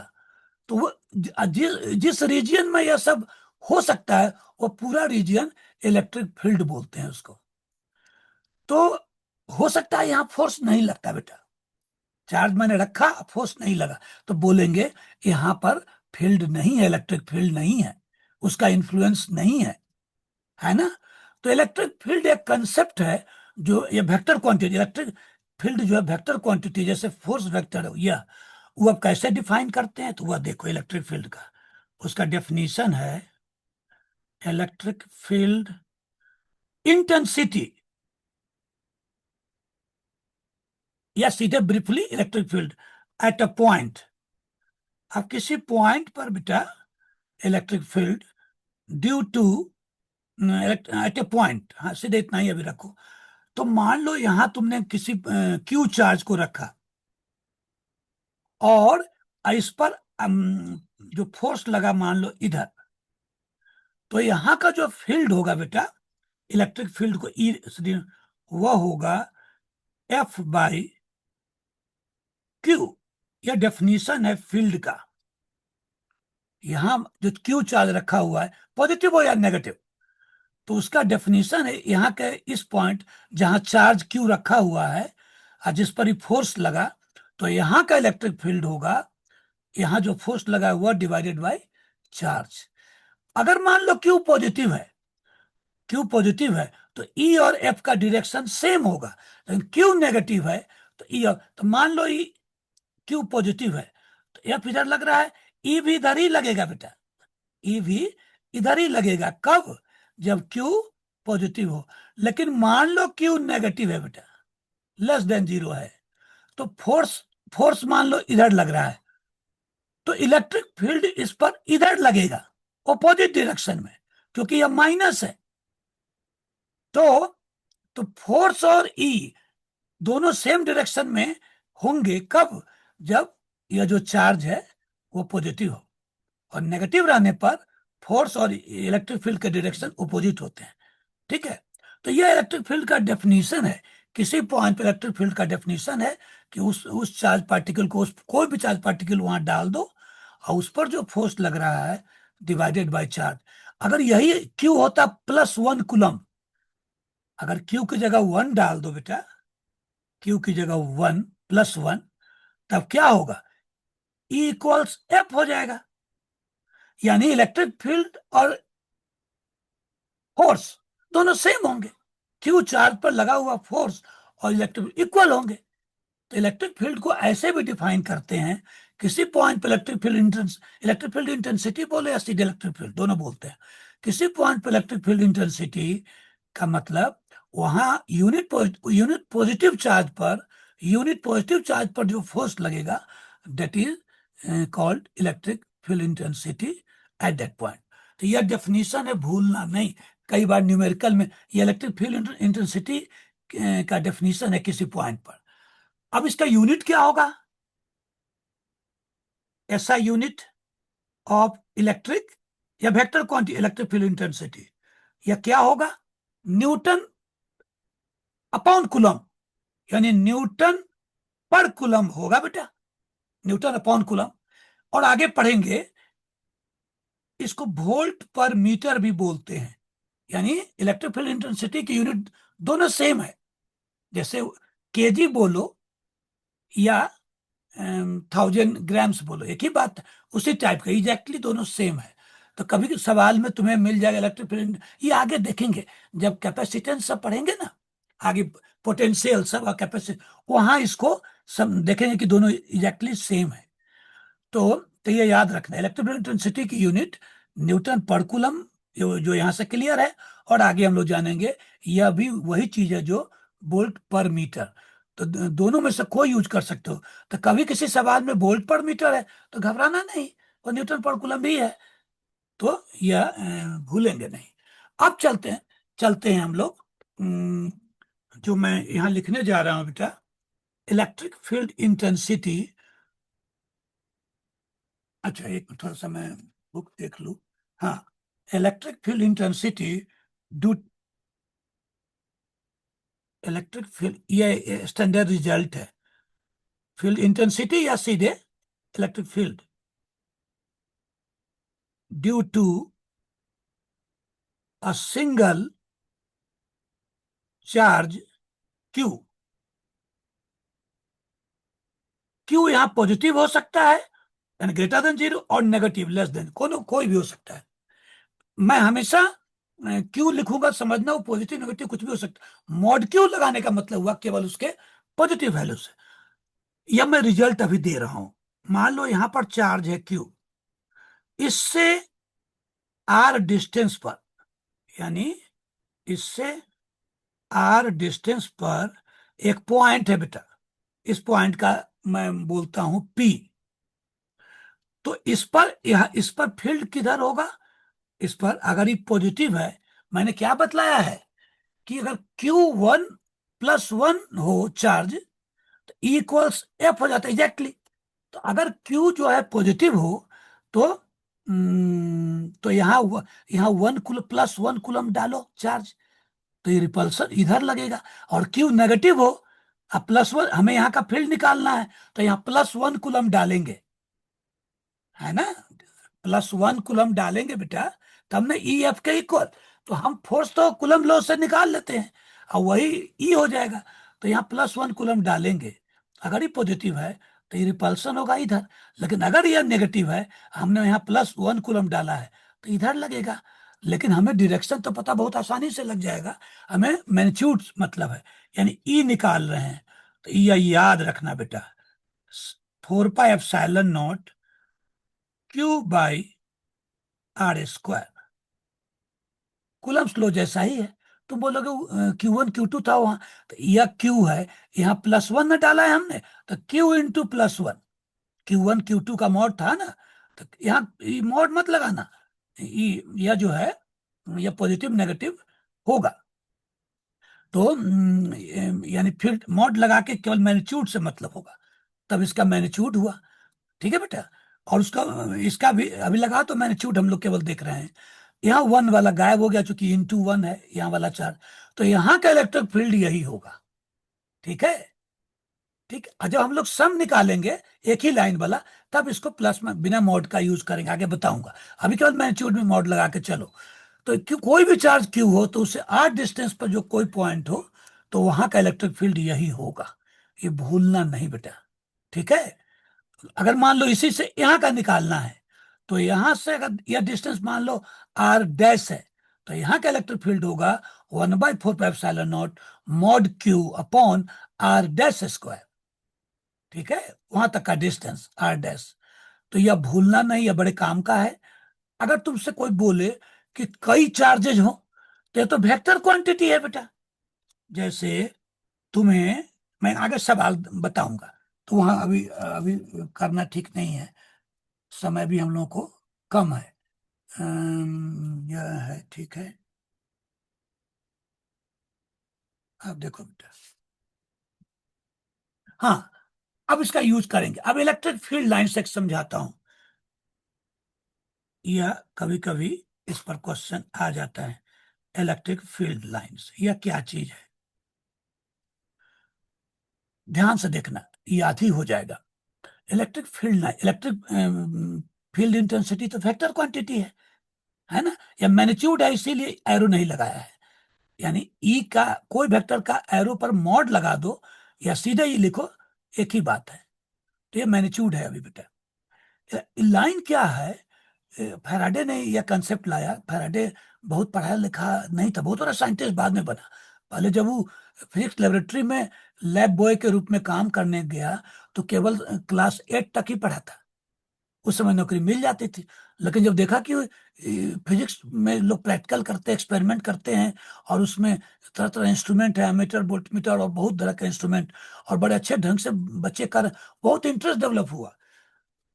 तो वो जिस रीजियन में यह सब हो सकता है, वो पूरा रीजियन इलेक्ट्रिक फील्ड बोलते हैं उसको। तो हो सकता है यहाँ फोर्स नहीं लगता बेटा, चार्ज मैंने रखा, फोर्स नहीं लगा, तो बोलेंगे यहाँ पर फील्ड नहीं है, इलेक्ट्रिक फील्ड नहीं है, उसका इन्फ्लुएंस नहीं है ना। तो इलेक्ट्रिक फील्ड एक कंसेप्ट है, जो ये वेक्टर क्वांटिटी, इलेक्ट्रिक फील्ड जो है वेक्टर क्वांटिटी, जैसे फोर्स वेक्टर है यह, वो अब कैसे डिफाइन करते हैं, तो वह देखो इलेक्ट्रिक फील्ड का, उसका डेफिनेशन है, इलेक्ट्रिक फील्ड इंटेंसिटी या सीधे briefly electric field at a point. अब किसी पॉइंट पर बेटा electric field due to at a point, हाँ सीधे इतना ही अभी रखो। तो मान लो यहां तुमने किसी क्यू चार्ज को रखा और इस पर जो फोर्स लगा मान लो इधर, तो यहां का जो फील्ड होगा बेटा इलेक्ट्रिक फील्ड को ई वह होगा एफ बाई क्यू। यह डेफिनेशन है फील्ड का। यहां जो क्यू चार्ज रखा हुआ है पॉजिटिव हो या नेगेटिव, तो उसका डेफिनेशन है यहाँ के इस पॉइंट जहां चार्ज क्यू रखा हुआ है और जिस पर ही फोर्स लगा, तो यहाँ का इलेक्ट्रिक फील्ड होगा यहाँ जो फोर्स लगा हुआ डिवाइडेड बाय चार्ज। अगर मान लो क्यू पॉजिटिव है तो ई और एफ का डायरेक्शन सेम होगा, लेकिन क्यू नेगेटिव है तो ई और, तो मान लो ई क्यू पॉजिटिव है तो एफ इधर लग रहा है, ई भी इधर ही लगेगा बेटा, ई भी इधर ही लगेगा। कब? जब क्यू पॉजिटिव हो। लेकिन मान लो क्यू नेगेटिव है बेटा, लेस देन जीरो है, तो फोर्स फोर्स मान लो इधर लग रहा है, तो इलेक्ट्रिक फील्ड इस पर इधर लगेगा ऑपोजिट डायरेक्शन में, क्योंकि यह माइनस है। तो फोर्स और ई दोनों सेम डायरेक्शन में होंगे। कब? जब यह जो चार्ज है वो पॉजिटिव हो, और नेगेटिव रहने पर फोर्स और इलेक्ट्रिक फील्ड के डायरेक्शन अपोजिट होते हैं। ठीक है, तो यह इलेक्ट्रिक फील्ड का डेफिनेशन है। किसी पॉइंट पर इलेक्ट्रिक फील्ड का डेफिनेशन है कि उस चार्ज पार्टिकल को, उस कोई भी चार्ज पार्टिकल वहां डाल दो और उस पर जो फोर्स लग रहा है डिवाइडेड बाय चार्ज। अगर यही क्यू होता +1 कूलम, अगर क्यू की जगह 1 डाल दो बेटा, क्यू की जगह 1 +1, तब क्या होगा? ई इक्वल्स एफ हो जाएगा। यानी इलेक्ट्रिक फील्ड और फोर्स दोनों सेम होंगे। क्यू चार्ज पर लगा हुआ फोर्स और इलेक्ट्रिक इक्वल होंगे। तो इलेक्ट्रिक फील्ड को ऐसे भी डिफाइन करते हैं, किसी पॉइंट पर इलेक्ट्रिक फील्ड इंटेंसिटी बोले या सीधे इलेक्ट्रिक फील्ड दोनों बोलते हैं। किसी पॉइंट पर इलेक्ट्रिक फील्ड इंटेंसिटी का मतलब वहां यूनिट पॉजिटिव चार्ज पर जो फोर्स लगेगा that is called electric field intensity at that point. तो यह डेफिनेशन है, भूलना नहीं। कई बार न्यूमेरिकल में ये इलेक्ट्रिक फील्ड इंटेंसिटी का डेफिनेशन है किसी पॉइंट पर। अब इसका यूनिट क्या होगा? ऐसा यूनिट ऑफ इलेक्ट्रिक या vector quantity electric field intensity, यह क्या होगा? न्यूटन अपॉन कूलम, यानी न्यूटन पर कूलम होगा बेटा, न्यूटन अपॉन कूलम। और आगे पढ़ेंगे इसको वोल्ट पर मीटर भी बोलते हैं। यानी इलेक्ट्रिक फील्ड इंटेंसिटी की यूनिट दोनों सेम है, जैसे केजी बोलो या 1000 ग्राम्स बोलो, एक ही बात, उसी टाइप का, एग्जैक्टली दोनों सेम है। तो कभी सवाल में तुम्हें मिल जाएगा इलेक्ट्रिक फील्ड, ये आगे देखेंगे जब कैपेसिटेंस सब पढ़ेंगे ना आगे, पोटेंशियल सब और कैपेसिटी, वहां इसको सब देखेंगे कि दोनों एग्जैक्टली सेम है। तो ये याद रखना, इलेक्ट्रिक फील्ड इंटेंसिटी की यूनिट न्यूटन पर कूलम, जो यहाँ से क्लियर है। और आगे हम लोग जानेंगे यह भी वही चीज है जो वोल्ट पर मीटर। तो दोनों में से कोई यूज कर सकते हो। तो कभी किसी सवाल में वोल्ट पर मीटर है तो घबराना नहीं, और न्यूटन पर कूलम भी है, तो यह भूलेंगे नहीं। अब चलते हैं हम लोग, जो मैं यहाँ लिखने जा रहा हूं बेटा, इलेक्ट्रिक फील्ड इंटेंसिटी। अच्छा एक थोड़ा सा मैं बुक देख लूं। हाँ, electric field intensity due electric field, ये स्टैंडर्ड रिजल्ट है। फील्ड इंटेंसिटी या सीधे electric field due to a single charge Q. Q यहाँ पॉजिटिव हो सकता है यानी ग्रेटर देन जीरो, और नेगेटिव लेस देन, कोई भी हो सकता है। मैं हमेशा क्यू लिखूंगा, समझना वो पॉजिटिव नेगेटिव कुछ भी हो सकता है। मॉड क्यू लगाने का मतलब हुआ केवल उसके पॉजिटिव वैल्यू से। यह मैं रिजल्ट अभी दे रहा हूं। मान लो यहां पर चार्ज है क्यू, इससे आर डिस्टेंस पर, यानी इससे आर डिस्टेंस पर एक पॉइंट है बेटा, इस पॉइंट का मैं बोलता हूं पी। तो इस पर इस पर फील्ड किधर होगा? इस पर अगर ये पॉजिटिव है, मैंने क्या बतलाया है कि अगर Q1 + 1 हो चार्ज तो E इक्वल्स F हो जाता है एग्जैक्टली। तो अगर Q जो है पॉजिटिव हो तो तो यहाँ 1 कूलम डालो चार्ज, तो ये रिपल्सन इधर लगेगा। और Q नेगेटिव हो, अब +1, हमें यहाँ का फील्ड निकालना है, तो यहाँ +1 कूलम डालेंगे, है ना। +1 कूलम डालेंगे बेटा, तब ना ई एफ के इक्वल। तो हम फोर्स तो कूलम लॉ से निकाल लेते हैं, और वही ई हो जाएगा। तो यहाँ +1 कूलम डालेंगे, अगर ये पॉजिटिव है तो ये रिपल्सन होगा इधर। लेकिन अगर यह नेगेटिव है, हमने यहाँ +1 कूलम डाला है, तो इधर लगेगा। लेकिन हमें डायरेक्शन तो पता बहुत आसानी से लग जाएगा, हमें मैग्नीट्यूड मतलब है, यानी ई निकाल रहे हैं। तो यह याद रखना बेटा, 4πε0 Q/r²। कूलम्स लो जैसा ही है। तुम बोलोगे Q1 Q2 था वहां, तो यह क्यू है, यहाँ +1 में डाला है हमने, तो Q × +1। Q1 Q2 का मॉड था ना, तो यहाँ मॉड मत लगाना, यह जो है यह पॉजिटिव नेगेटिव होगा। तो यानी फिर मॉड लगा के केवल मैग्नीट्यूड से मतलब होगा, तब इसका मैग्नीट्यूड हुआ। ठीक है बेटा। और उसका इसका भी अभी लगा, तो मैग्नीट्यूड हम लोग केवल देख रहे हैं। यहाँ 1 वाला गायब हो गया, चूंकि ×1 है यहाँ वाला चार्ज, तो यहाँ का इलेक्ट्रिक फील्ड यही होगा। ठीक है। ठीक है, और जब हम लोग सम निकालेंगे एक ही लाइन वाला, तब इसको प्लस में बिना मॉड का यूज करेंगे, आगे बताऊंगा। अभी केवल मैग्नीट्यूड में मॉड लगा के चलो। तो कोई भी चार्ज क्यू हो, तो उससे आर डिस्टेंस पर जो कोई पॉइंट हो, तो वहां का इलेक्ट्रिक फील्ड यही होगा। ये भूलना नहीं बेटा। ठीक है। अगर मान लो इसी से यहाँ का निकालना है, तो यहां से अगर यह डिस्टेंस मान लो r' है, तो यहाँ का इलेक्ट्रिक फील्ड होगा 1/4πε0 मॉड Q/r'²। ठीक है, वहां तक का डिस्टेंस r'। तो यह भूलना नहीं, यह बड़े काम का है। अगर तुमसे कोई बोले कि कई चार्जेज हो, तो ये तो वेक्टर क्वांटिटी है बेटा। जैसे तुम्हें मैं आगे सवाल बताऊंगा, तो वहां अभी अभी करना ठीक नहीं है, समय भी हम लोगों को कम है। यह है, ठीक है। अब देखो बेटा, हाँ, अब इसका यूज करेंगे। अब इलेक्ट्रिक फील्ड लाइन से समझाता हूं। यह कभी कभी इस पर क्वेश्चन आ जाता है, इलेक्ट्रिक फील्ड लाइंस यह क्या चीज है। ध्यान से देखना, याद ही हो जाएगा। Electric field line, electric field intensity तो वेक्टर क्वांटिटी है ना। या मैग्नीट्यूड है, इसीलिए एरो नहीं लगाया है। यानी ई का कोई वेक्टर का एरो पर मॉड लगा दो, या सीधे ही लिखो, एक ही बात है। तो ये मैग्नीट्यूड है अभी बेटा। लाइन क्या है? फैराडे ने यह कंसेप्ट लाया। फैराडे बहुत पढ़ा लिखा नहीं था, बहुत बड़ा साइंटिस्ट बाद में बना। पहले जब वो फिजिक्स लेबोरेटरी में लैब बॉय के रूप में काम करने गया, तो केवल क्लास 8 तक ही पढ़ा था। उस समय नौकरी मिल जाती थी। लेकिन जब देखा कि फिजिक्स में लोग प्रैक्टिकल करते हैं, एक्सपेरिमेंट करते हैं, और उसमें तरह तरह इंस्ट्रूमेंट है, एमीटर वोल्टमीटर और बहुत तरह के इंस्ट्रूमेंट, और बड़े अच्छे ढंग से बच्चे कर, बहुत इंटरेस्ट डेवलप हुआ।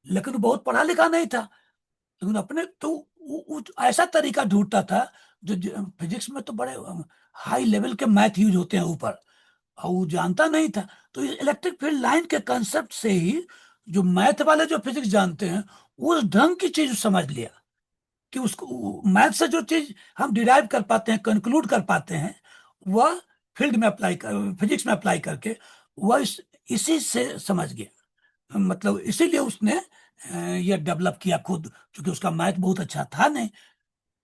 लेकिन वो बहुत पढ़ा लिखा नहीं था, लेकिन अपने तो वो ऐसा तरीका ढूंढता था जो फिजिक्स में तो बड़े हाई लेवल के मैथ यूज होते हैं ऊपर, और वो जानता नहीं था। तो इलेक्ट्रिक फील्ड लाइन के कंसेप्ट से ही जो मैथ वाले जो फिजिक्स जानते हैं, उस ढंग की चीज समझ लिया कि उसको मैथ से जो चीज हम डिराइव कर पाते हैं, कंक्लूड कर पाते हैं, वह फील्ड में अप्लाई कर, फिजिक्स में अप्लाई करके वह इसी से समझ गया। मतलब इसीलिए उसने यह डेवलप किया खुद, क्योंकि उसका मैथ बहुत अच्छा था नहीं।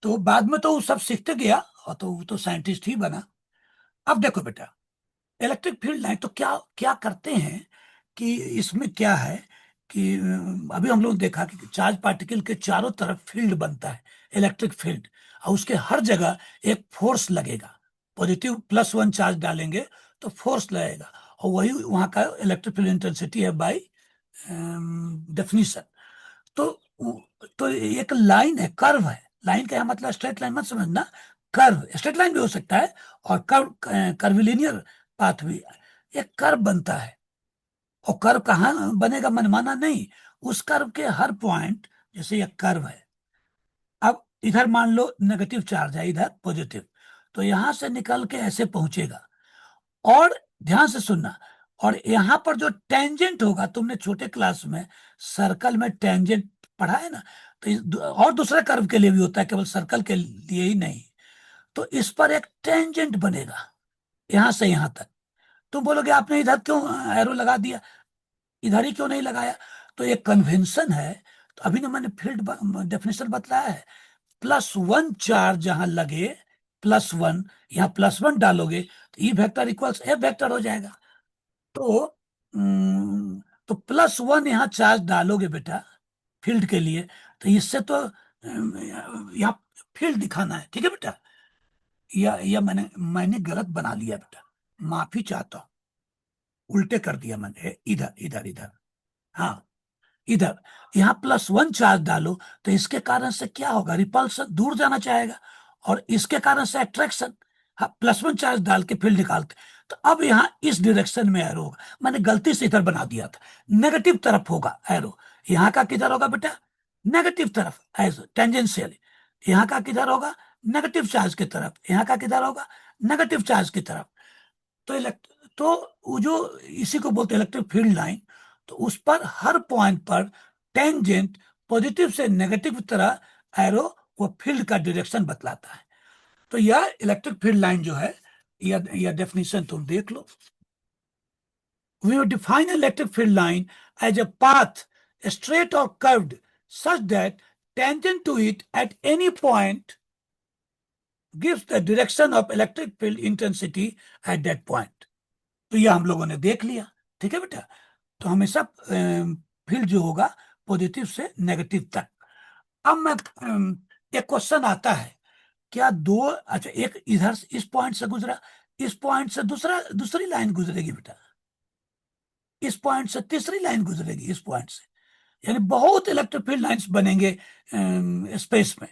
तो बाद में तो वो सब सीखते गया, और तो वो तो साइंटिस्ट ही बना। अब देखो बेटा, इलेक्ट्रिक फील्ड लाइन तो क्या क्या करते हैं कि इसमें क्या है कि अभी हम लोग ने देखा कि चार्ज पार्टिकल के चारों तरफ फील्ड बनता है, इलेक्ट्रिक फील्ड, और उसके हर जगह एक फोर्स लगेगा। पॉजिटिव +1 चार्ज डालेंगे तो फोर्स लगेगा, और वही वहां का इलेक्ट्रिक फील्ड इंटेंसिटी है बाई डेफिनेशन। तो तो एक लाइन है, कर्व है। लाइन का मतलब स्ट्रेट लाइन मत समझना, कर्व, स्ट्रेट लाइन भी हो सकता है, और कर्विलिनियर पाथ भी। एक कर्व बनता है, और कर्व कहाँ बनेगा, मनमाना नहीं, उस कर्व के हर पॉइंट, जैसे ये कर्व है, अब इधर मान लो नेगेटिव चार्ज है, इधर पॉजिटिव, तो यहां से निकल के ऐसे पहुंचेगा। और ध्यान से सुनना, और यहां पर जो टेंजेंट होगा, तुमने छोटे क्लास में सर्कल में टेंजेंट पढ़ा है ना, तो और दूसरे कर्व के लिए भी होता है, केवल सर्कल के लिए ही नहीं। तो इस पर एक टेंजेंट बनेगा यहां से यहां तक। तुम बोलोगे आपने इधर क्यों एरो लगा दिया, इधर ही क्यों नहीं लगाया? तो एक कन्वेंशन है। तो अभी ना मैंने फील्ड डेफिनेशन बतलाया है, +1 चार्ज जहां लगे, +1, यहाँ +1 डालोगे तो E vector equals F vector हो जाएगा। तो तो +1 यहाँ चार्ज डालोगे बेटा फील्ड के लिए, तो इससे तो यहाँ फील्ड दिखाना है, ठीक है बेटा। या मैंने मैंने गलत बना लिया बेटा, माफी चाहता हूँ, उल्टे कर दिया मैंने, इधर इधर इधर, हाँ इधर। यहाँ +1 चार्ज डालो, तो इसके कारण से क्या होगा, रिपल्सन, दूर जाना चाहेगा, और इसके कारण से अट्रैक्शन। हाँ, +1 चार्ज डाल के फील्ड निकालते, तो अब यहाँ इस डायरेक्शन में एरो होगा, मैंने गलती से इधर बना दिया था, नेगेटिव तरफ होगा एरो। यहाँ का किधर होगा बेटा, नेगेटिव तरफ, एज टेंजेंशियल। यहाँ का किधर होगा, नेगेटिव चार्ज की तरफ। यहाँ का किधर होगा, नेगेटिव चार्ज की तरफ। तो तो वो जो इसी को बोलते हैं इलेक्ट्रिक फील्ड लाइन। तो उस पर हर पॉइंट पर टेंजेंट पॉजिटिव से नेगेटिव तरह एरो वो फील्ड का डायरेक्शन बतलाता है। तो यह इलेक्ट्रिक फील्ड लाइन जो है, यह डेफिनेशन तुम देख लो। We will define an electric field line as a path straight or curved such that tangent to it at any point gives the direction of electric field intensity at that point। तो ये हम लोगों ने देख लिया, ठीक है बेटा। तो हमेशा फील्ड जो होगा पॉजिटिव से नेगेटिव तक। अब मैं एक क्वेश्चन आता है, क्या दो, अच्छा एक इधर इस पॉइंट से गुजरा, इस पॉइंट से दूसरी लाइन गुजरेगी बेटा, इस पॉइंट से तीसरी लाइन गुजरेगी, इस पॉइंट से, यानी बहुत इलेक्ट्रिक फील्ड लाइंस बनेंगे स्पेस में।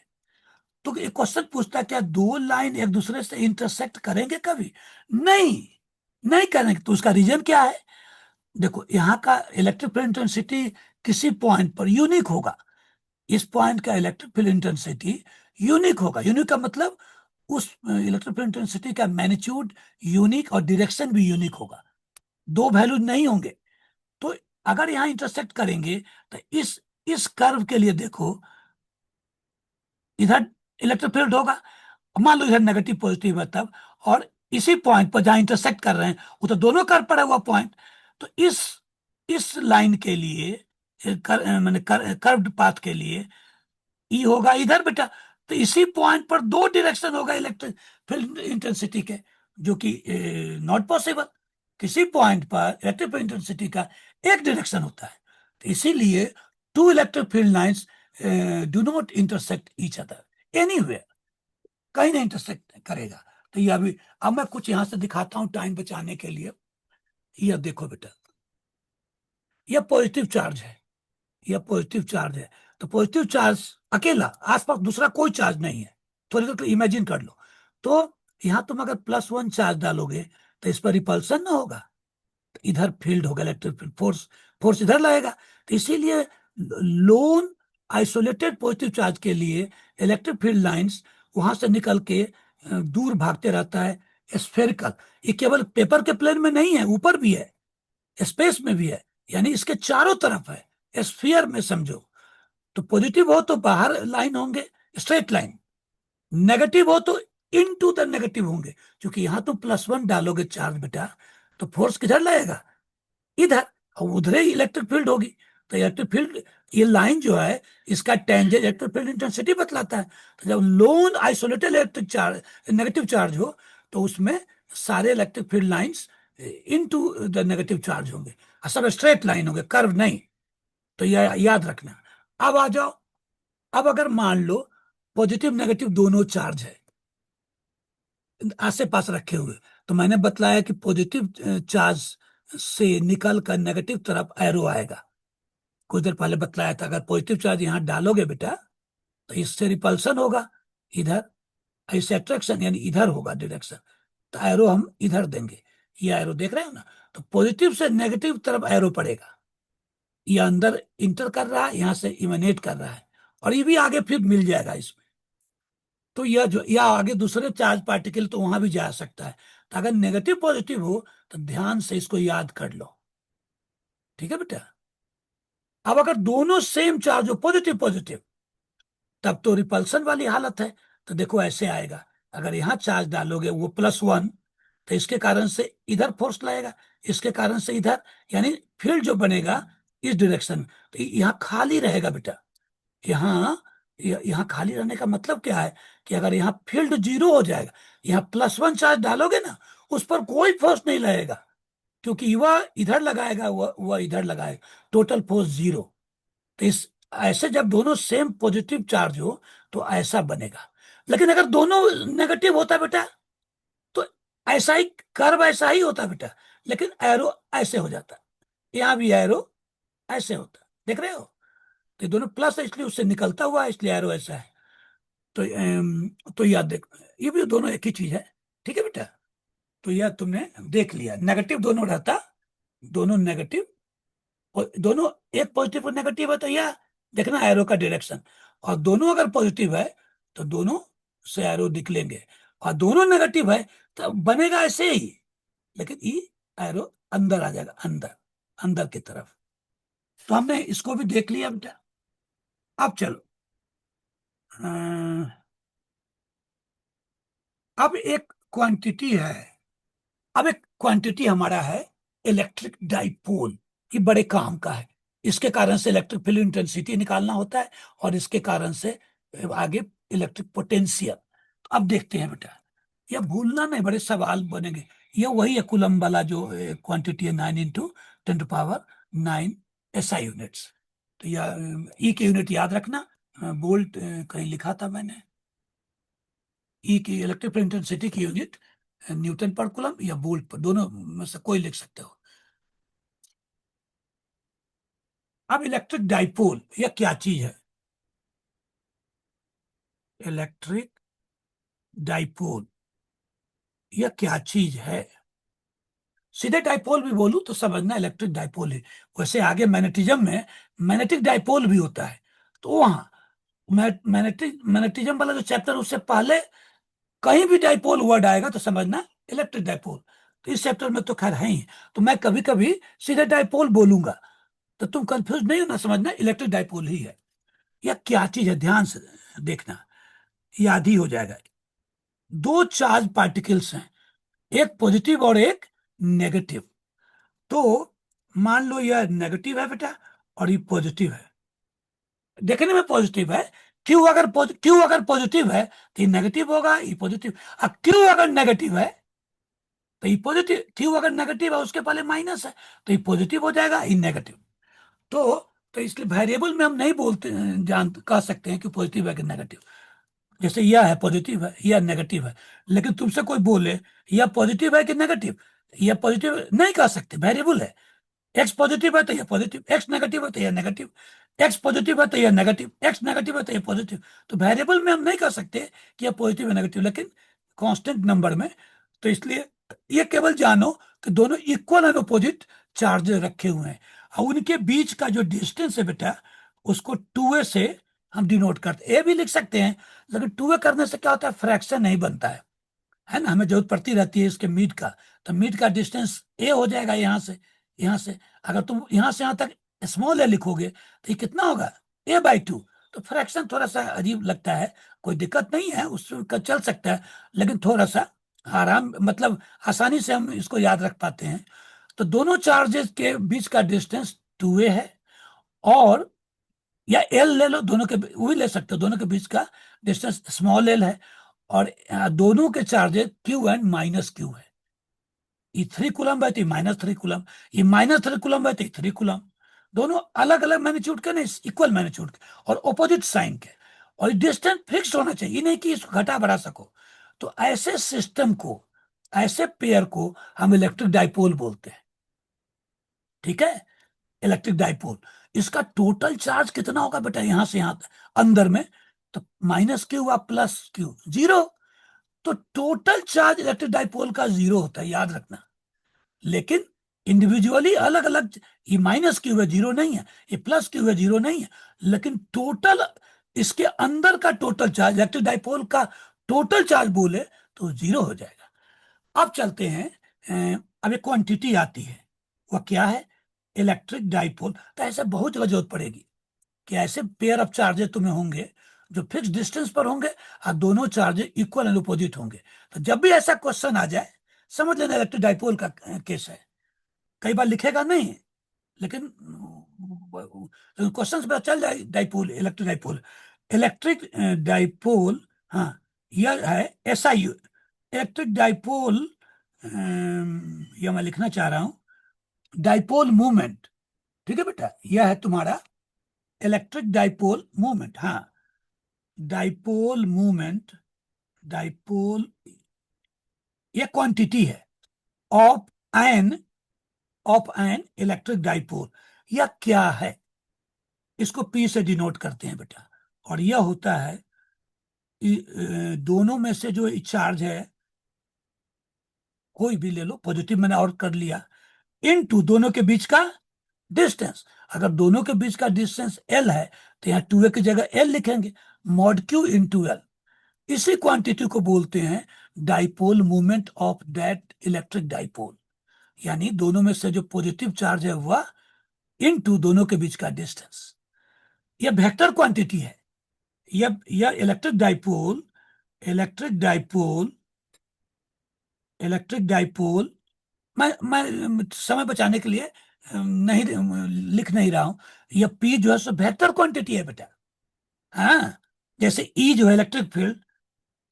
तो एक क्वेश्चन पूछता है, क्या दो लाइन एक दूसरे से इंटरसेक्ट करेंगे कभी? नहीं, नहीं करेंगे। तो उसका रीजन क्या है? देखो, यहाँ का इलेक्ट्रिक फील्ड इंटेंसिटी किसी पॉइंट पर यूनिक होगा। इस पॉइंट का इलेक्ट्रिक फील्ड इंटेंसिटी यूनिक होगा। यूनिक का मतलब उस इलेक्ट्रिक फील्ड इंटेंसिटी का मैग्नीट्यूड यूनिक और डायरेक्शन भी यूनिक होगा, दो वैल्यू नहीं होंगे। तो अगर यहाँ इंटरसेक्ट करेंगे, तो इस कर्व के लिए देखो, इधर इलेक्ट्रिक फील्ड होगा, मान लो इधर नेगेटिव पॉजिटिव है तब, और इसी पॉइंट पर जहां इंटरसेक्ट कर रहे हैं वो तो दोनों कर्व पर है हुआ पॉइंट। तो इस लाइन के लिए, मैंने कर्व्ड पाथ के लिए ई होगा इधर बेटा। तो इसी पॉइंट पर दो डायरेक्शन होगा इलेक्ट्रिक फील्ड इंटेंसिटी के, जो कि नॉट पॉसिबल। किसी पॉइंट पर इलेक्ट्रिक फील्ड इंटेंसिटी का एक डायरेक्शन होता है। तो इसीलिए two electric field lines do not intersect each other anywhere, कहीं नहीं इंटरसेक्ट करेगा। तो ये अभी, अब मैं कुछ यहां से दिखाता हूं टाइम बचाने के लिए। ये देखो बेटा, यह पॉजिटिव चार्ज है, यह पॉजिटिव चार्ज है। तो पॉजिटिव चार्ज अकेला, आसपास दूसरा कोई चार्ज नहीं है, थोड़ी देर इमेजिन कर लो। तो यहां तुम अगर +1 चार्ज डालोगे, तो इस पर रिपल्सन ना होगा, तो इधर फील्ड होगा, इलेक्ट्रिक फील्ड, फोर्स फोर्स इधर लगेगा। तो इसीलिए लोन आइसोलेटेड पॉजिटिव चार्ज के लिए इलेक्ट्रिक फील्ड लाइंस वहां से निकल के दूर भागते रहता है। स्फेरिकल, ये केवल पेपर के प्लेन में नहीं है, ऊपर भी है, स्पेस में भी है, यानी इसके चारों तरफ है, स्फीयर में समझो। तो पॉजिटिव हो तो बाहर लाइन होंगे, स्ट्रेट लाइन, नेगेटिव हो तो इनटू द नेगेटिव होंगे। क्योंकि यहां तुम +1 डालोगे चार्ज बेटा, तो फोर्स किधर लगेगा, इधर, और उधर ही इलेक्ट्रिक फील्ड होगी। तो इलेक्ट्रिक फील्ड, ये लाइन जो है, इसका टेंजेंट इलेक्ट्रिक फील्ड इंटेंसिटी बतलाता है। तो जब loan isolated electric charge, negative charge हो, तो उसमें सारे electric field lines into the negative charge होंगे, और सब स्ट्रेट लाइन होंगे, कर्व नहीं। तो यह याद रखना। अब आ जाओ, अब अगर मान लो पॉजिटिव नेगेटिव दोनों चार्ज है आसे पास रखे हुए, तो मैंने बतलाया कि पॉजिटिव चार्ज से निकल कर नेगेटिव तरफ एरो आएगा। कुछ देर पहले बतलाया था, अगर पॉजिटिव चार्ज यहां डालोगे बेटा, तो इससे रिपल्सन होगा इधर, ऐसे अट्रैक्शन यानी इधर होगा डायरेक्शन, तो एरो हम इधर देंगे। ये एरो देख रहे हो ना, तो पॉजिटिव से नेगेटिव तरफ एरो पड़ेगा। ये अंदर इंटर कर रहा है, यहां से इमेनेट कर रहा है, और ये भी आगे फिर मिल जाएगा इसमें। तो यह जो या आगे दूसरे चार्ज पार्टिकल तो वहां भी जा सकता है। तो अगर नेगेटिव पॉजिटिव हो तो ध्यान से इसको याद कर लो, ठीक है बेटा। अब अगर दोनों सेम चार्ज हो, पॉजिटिव पॉजिटिव, तब तो रिपल्सन वाली हालत है। तो देखो ऐसे आएगा, अगर यहां चार्ज डालोगे वो +1, तो इसके कारण से इधर फोर्स लगेगा, इसके कारण से इधर, यानी फील्ड जो बनेगा इस डायरेक्शन में। तो यहाँ खाली रहेगा बेटा। यहाँ यहाँ खाली रहने का मतलब क्या है कि अगर यहाँ फील्ड 0 हो जाएगा, यहाँ +1 चार्ज डालोगे ना, उस पर कोई फोर्स नहीं लगेगा, क्योंकि वह इधर लगाएगा, वह इधर लगाएगा, टोटल फोर्स 0। तो इस ऐसे जब दोनों सेम पॉजिटिव चार्ज हो तो ऐसा बनेगा। लेकिन अगर दोनों नेगेटिव होता है बेटा, तो ऐसा ही कर्व ऐसा ही होता है बेटा, लेकिन एरो ऐसे हो जाता है। यहाँ भी एरो ऐसे होता है, देख रहे हो। तो ये दोनों प्लस है इसलिए उससे निकलता हुआ है, इसलिए एरो ऐसा है। तो याद देख, ये भी दोनों एक ही चीज है, ठीक है बेटा। तो यह तुमने देख लिया, नेगेटिव दोनों रहता, दोनों नेगेटिव, और दोनों एक पॉजिटिव और नेगेटिव है तो यह देखना एरो का डायरेक्शन, और दोनों अगर पॉजिटिव है तो दोनों से एरो निकलेंगे, और दोनों नेगेटिव है तो बनेगा ऐसे ही, लेकिन ई एरो अंदर आ जाएगा, अंदर अंदर की तरफ। तो हमने इसको भी देख लिया बेटा। अब चलो, अ, अब एक क्वांटिटी है, अब एक क्वांटिटी हमारा है इलेक्ट्रिक डाइपोल। ये बड़े काम का है, इसके कारण से इलेक्ट्रिक फील्ड इंटेंसिटी निकालना होता है, और इसके कारण से आगे इलेक्ट्रिक पोटेंशियल। तो अब देखते हैं बेटा, यह भूलना नहीं, बड़े सवाल बनेंगे। ये वही है कूलम वाला जो क्वांटिटी है, 9 × 10⁻⁹ SI यूनिट्स। तो यह ई की यूनिट याद रखना, बोल्ट कहीं लिखा था मैंने। ई की इलेक्ट्रिक फील्ड इंटेंसिटी की यूनिट न्यूटन पर कूलम या वोल्ट पर, दोनों में से कोई लिख सकते हो। अब इलेक्ट्रिक डाइपोल यह क्या चीज है? इलेक्ट्रिक डाइपोल यह क्या चीज है? सीधे डाइपोल भी बोलूं तो समझना इलेक्ट्रिक डाइपोल है। वैसे आगे मैग्नेटिज्म में मैग्नेटिक डाइपोल भी होता है, तो वहां मैग्नेटिज्म वाला जो चैप्टर, उससे पहले कहीं भी डाइपोल वर्ड आएगा तो समझना इलेक्ट्रिक डाइपोल। तो इस चैप्टर में तो खैर है ही, तो मैं कभी कभी सीधे डाइपोल बोलूंगा, तो तुम कंफ्यूज नहीं होना, समझना इलेक्ट्रिक डाइपोल ही है। यह क्या चीज है ध्यान से देखना, याद ही हो जाएगा। दो चार्ज पार्टिकल्स हैं, एक पॉजिटिव और एक नेगेटिव। तो मान लो यह नेगेटिव है बेटा, और ये पॉजिटिव है, देखने में पॉजिटिव है। क्यू अगर पॉजिटिव है तो ये नेगेटिव होगा, ये पॉजिटिव। अब क्यू अगर नेगेटिव है तो ये पॉजिटिव, क्यू अगर नेगेटिव है उसके पहले माइनस है, तो ये पॉजिटिव हो जाएगा, ये नेगेटिव। तो तो इसलिए वेरिएबल में हम नहीं बोलते, जान कह सकते हैं कि पॉजिटिव है कि नेगेटिव। जैसे यह है पॉजिटिव है, यह नेगेटिव है, लेकिन तुमसे कोई बोले यह पॉजिटिव है कि नेगेटिव, यह पॉजिटिव नहीं कह सकते, वेरिएबल है। एक्स पॉजिटिव है तो यह पॉजिटिव, एक्स नेगेटिव है तो यह नेगेटिव, एक्स पॉजिटिव है तो यह नेगेटिव, एक्स नेगेटिव है तो यह पॉजिटिव। तो वेरिएबल में हम नहीं कह सकते कि यह पॉजिटिव है नेगेटिव, लेकिन कांस्टेंट नंबर में। तो इसलिए ये केवल जानो कि दोनों इक्वल एंड अपोजिट चार्ज रखे हुए हैं, और उनके बीच का जो डिस्टेंस है बेटा, उसको 2a से हम डिनोट करते हैं। ए भी लिख सकते हैं, लेकिन 2a करने से क्या होता है, फ्रैक्शन नहीं बनता है ना, हमें जरूरत पड़ती रहती है इसके मीड का। तो मीड का डिस्टेंस ए हो जाएगा, यहाँ से यहाँ से। अगर तुम यहाँ से यहाँ तक स्मॉल ए लिखोगे तो ये कितना होगा, a/2। तो फ्रैक्शन थोड़ा सा अजीब लगता है, कोई दिक्कत नहीं है, उसका चल सकता है, लेकिन थोड़ा सा आराम, मतलब आसानी से हम इसको याद रख पाते हैं। तो दोनों चार्जेस के बीच का डिस्टेंस 2a है, और या एल ले लो, दोनों के वही ले सकते हो, दोनों के बीच का डिस्टेंस स्मॉल एल है। और दोनों के चार्जेस क्यू एंड -q है। ये 3 कूलम है तो -3 कूलम, ये -3 कूलम है तो 3 कूलम। दोनों अलग अलग मैग्नीट्यूड के, नहीं इक्वल मैग्नीट्यूड के और ऑपोजिट साइन के। और डिस्टेंस फिक्स होना चाहिए, ये नहीं कि इसको घटा बढ़ा सको। तो ऐसे सिस्टम को, ऐसे पेयर को हम इलेक्ट्रिक डाइपोल बोलते हैं, ठीक है। इलेक्ट्रिक डाइपोल, इसका टोटल चार्ज कितना होगा बेटा, यहां से यहां तक अंदर में, तो -q व +q 0। तो टोटल चार्ज इलेक्ट्रिक डाइपोल का 0 होता है, याद रखना। लेकिन इंडिविजुअली अलग अलग, ये माइनस क्यू है 0 नहीं है, ये प्लस क्यू है 0 नहीं है, लेकिन टोटल इसके अंदर का टोटल चार्ज, इलेक्ट्रिक डाइपोल का टोटल चार्ज बोले तो 0 हो जाएगा। अब चलते हैं, अब एक क्वांटिटी आती है, वह क्या है? Electric dipole. तो ऐसे बहुत जगह जरूरत पड़ेगी कि ऐसे पेयर ऑफ चार्जेस तुम्हें होंगे जो फिक्स डिस्टेंस पर होंगे और दोनों चार्जेस इक्वल एंड अपोजिट होंगे। तो जब भी ऐसा क्वेश्चन आ जाए, समझ लेना इलेक्ट्रिक डाइपोल का केस है। कई बार लिखेगा नहीं, लेकिन क्वेश्चन पता चल जाए। Dipole, electric dipole, electric dipole, हाँ, यह है SI इलेक्ट्रिक डाइपोल। यह मैं लिखना चाह रहा हूं, डाइपोल मूवमेंट। ठीक है बेटा, यह है तुम्हारा इलेक्ट्रिक डाइपोल मूवमेंट। हाँ, डाइपोल मूवमेंट, डाइपोल ये क्वांटिटी है ऑफ एन इलेक्ट्रिक डाइपोल। यह क्या है? इसको P से डिनोट करते हैं बेटा, और यह होता है दोनों में से जो चार्ज है, कोई भी ले लो, पॉजिटिव मैंने और कर लिया, इनटू दोनों के बीच का डिस्टेंस। अगर दोनों के बीच का डिस्टेंस L है तो यहाँ 2a की जगह L लिखेंगे, मॉड Q इंटू L। इसी क्वांटिटी को बोलते हैं dipole movement of that electric dipole, यानी दोनों में से जो पॉजिटिव चार्ज है वह इनटू दोनों के बीच का डिस्टेंस। यह वेक्टर क्वांटिटी है। यह इलेक्ट्रिक डाइपोल इलेक्ट्रिक डाइपोल, मैं समय बचाने के लिए नहीं लिख नहीं रहा हूं। यह P जो है सो वेक्टर क्वांटिटी है बेटा। हाँ, जैसे E जो है इलेक्ट्रिक फील्ड,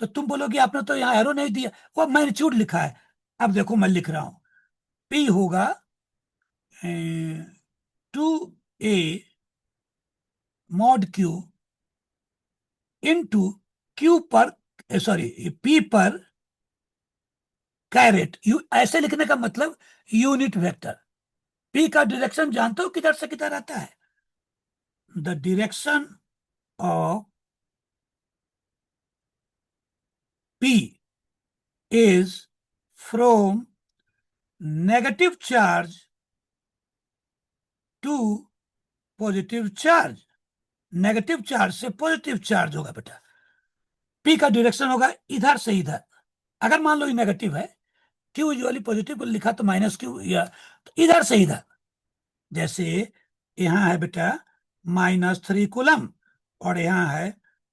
तो तुम बोलोगे आपने तो यहाँ एरो नहीं दिया, वो मैग्नीट्यूड लिखा है। अब देखो मैं लिख रहा हूं, P होगा 2a mod Q into Q पर, सॉरी, P पर कैरेट। ऐसे लिखने का मतलब यूनिट वेक्टर। P का डायरेक्शन जानते हो किधर से किधर आता है? The direction of P is from negative charge to positive charge. Negative charge से पॉजिटिव चार्ज होगा बेटा। P का डायरेक्शन होगा इधर से इधर। अगर मान लो ये नेगेटिव है, Q यूजुअली पॉजिटिव को लिखा तो माइनस Q, या तो इधर से इधर। जैसे यहाँ है बेटा -3 कूलम और यहाँ है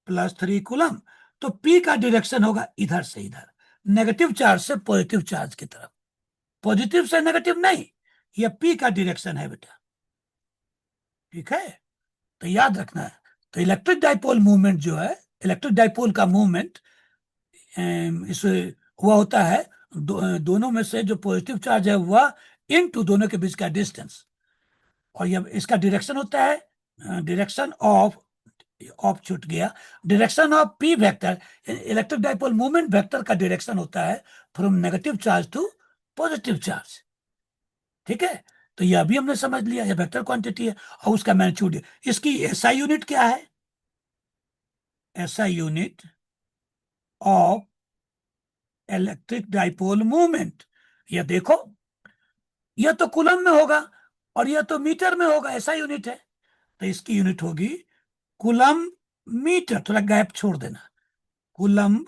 +3 कूलम, तो P का डायरेक्शन होगा इधर से इधर, नेगेटिव चार्ज से पॉजिटिव चार्ज की तरफ, पॉजिटिव से नेगेटिव नहीं। यह P का डायरेक्शन है बेटा। ठीक है, तो याद रखना है। तो इलेक्ट्रिक डाइपोल मूवमेंट जो है, इलेक्ट्रिक डाइपोल का मूवमेंट इस वह होता है दोनों में से जो पॉजिटिव चार्ज है वह इनटू दोनों के बीच का डिस्टेंस, और यह इसका डायरेक्शन होता है डायरेक्शन ऑफ छूट गया, direction of P vector. Electric dipole movement vector का डायरेक्शन होता है from negative charge to positive charge. ठीक है, तो यह भी हमने समझ लिया, यह वेक्टर क्वांटिटी है और उसका मैग्नीट्यूड। इसकी SI यूनिट क्या है? SI unit of electric dipole movement, यह देखो, यह तो कूलम में होगा और यह तो मीटर में होगा, SI यूनिट है, तो इसकी यूनिट होगी कूलम मीटर। थोड़ा गैप छोड़ देना, कूलम्ब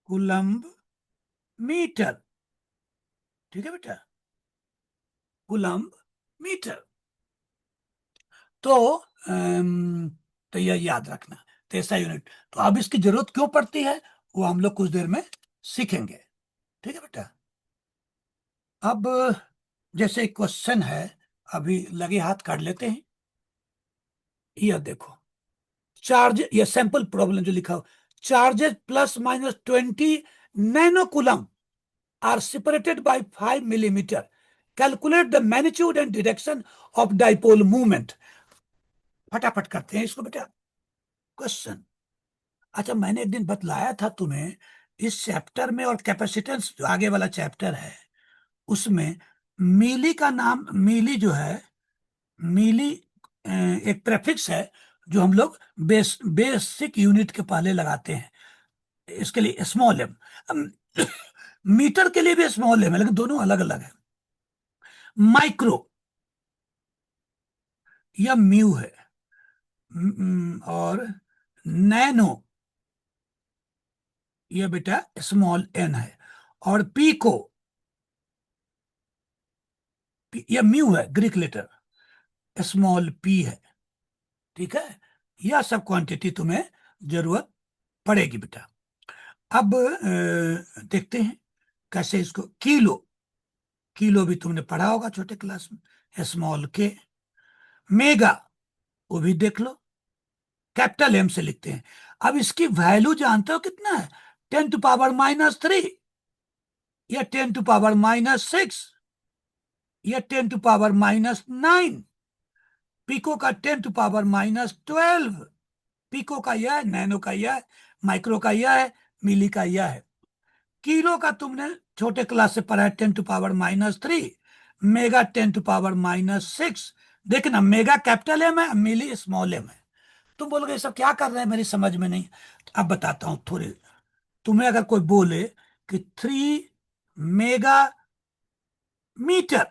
कूलम्ब मीटर। ठीक है बेटा, कूलम्ब मीटर। तो तो यह याद रखना, तो ऐसा यूनिट। तो अब इसकी जरूरत क्यों पड़ती है वो हम लोग कुछ देर में सीखेंगे। ठीक है बेटा, अब जैसे क्वेश्चन है, अभी लगे हाथ कर लेते हैं। यह देखो, चार्ज, यह सैंपल प्रॉब्लम जो लिखा हो, charges +-20 nano coulomb are separated by 5 millimetre, calculate the magnitude and direction of dipole movement. फटाफट करते हैं इसको बेटा, क्वेश्चन। अच्छा, मैंने एक दिन बतलाया था तुम्हें इस चैप्टर में, और कैपेसिटेंस जो आगे वाला चैप्टर है उसमें मिली का नाम, मिली जो है, मिली एक प्रेफिक्स है जो हम लोग बेसिक यूनिट के पहले लगाते हैं। इसके लिए स्मॉल एम। मीटर के लिए भी स्मॉल एम है, लेकिन दोनों अलग अलग है। माइक्रो या म्यू है। और नैनो ये बेटा स्मॉल एन है। और पीको या म्यू है, ग्रीक लेटर, स्मॉल पी है। ठीक है, यह सब क्वांटिटी तुम्हें जरूरत पड़ेगी बेटा। अब देखते हैं कैसे इसको। किलो, किलो भी तुमने पढ़ा होगा छोटे क्लास में, स्मॉल के। मेगा, वो भी देख लो, कैपिटल एम से लिखते हैं। अब इसकी वैल्यू जानते हो कितना है? 10⁻³ या 10⁻⁻6 या 10⁻⁻9। पिको का 10⁻⁻12। पिको का यह है, नैनो का यह है, माइक्रो का यह है, मिली का यह है। किलो का तुमने छोटे क्लास से पढ़ा है 10⁻⁻3। मेगा 10⁻⁻6। देखना, मेगा कैपिटल एम है, मिली स्मॉल एम है। तुम बोलोगे ये सब क्या कर रहे हैं, मेरी समझ में नहीं। अब बताता हूं थोड़े। तुम्हें अगर कोई बोले कि 3 मेगा मीटर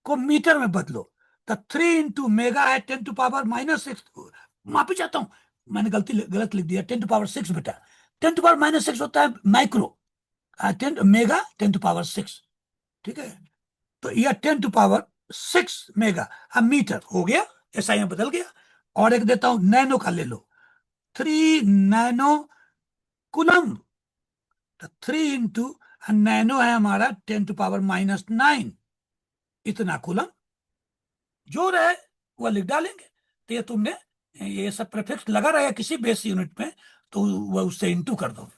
को मीटर में बदलो, तो 3 × मेगा है 10⁻⁻6। माफी चाहता हूं, मैंने गलत लिख दिया, 10⁻6 बेटा। 10⁻⁻6 होता है माइक्रो, 10 मेगा 10⁻6। ठीक है, तो यह 10⁻6 मेगा। अब मीटर हो गया, ऐसा यहाँ बदल गया। और एक देता हूं, नैनो का ले लो, 3 नैनो कुलम। तो 3 नैनो है हमारा 10⁻⁻9, इतना कुलम। जो रहे वह लिख डालेंगे। तो ये तुमने, ये सब प्रीफिक्स लगा रहेगा किसी बेस यूनिट में, तो वह उससे इंटू कर दो।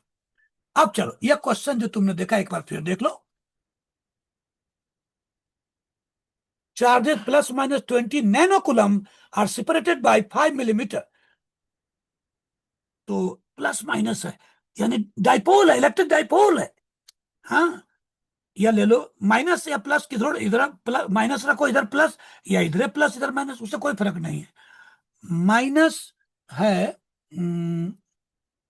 अब चलो, यह क्वेश्चन जो तुमने देखा एक बार फिर देख लो। Charges +-20 nano coulomb are separated by 5 millimetre. तो प्लस माइनस है, यानी डाइपोल है, इलेक्ट्रिक डाइपोल है। हाँ, या ले लो माइनस या प्लस, किधर इधर प्लस माइनस रखो, इधर प्लस, या इधर प्लस इधर माइनस, उससे कोई फर्क नहीं है। माइनस है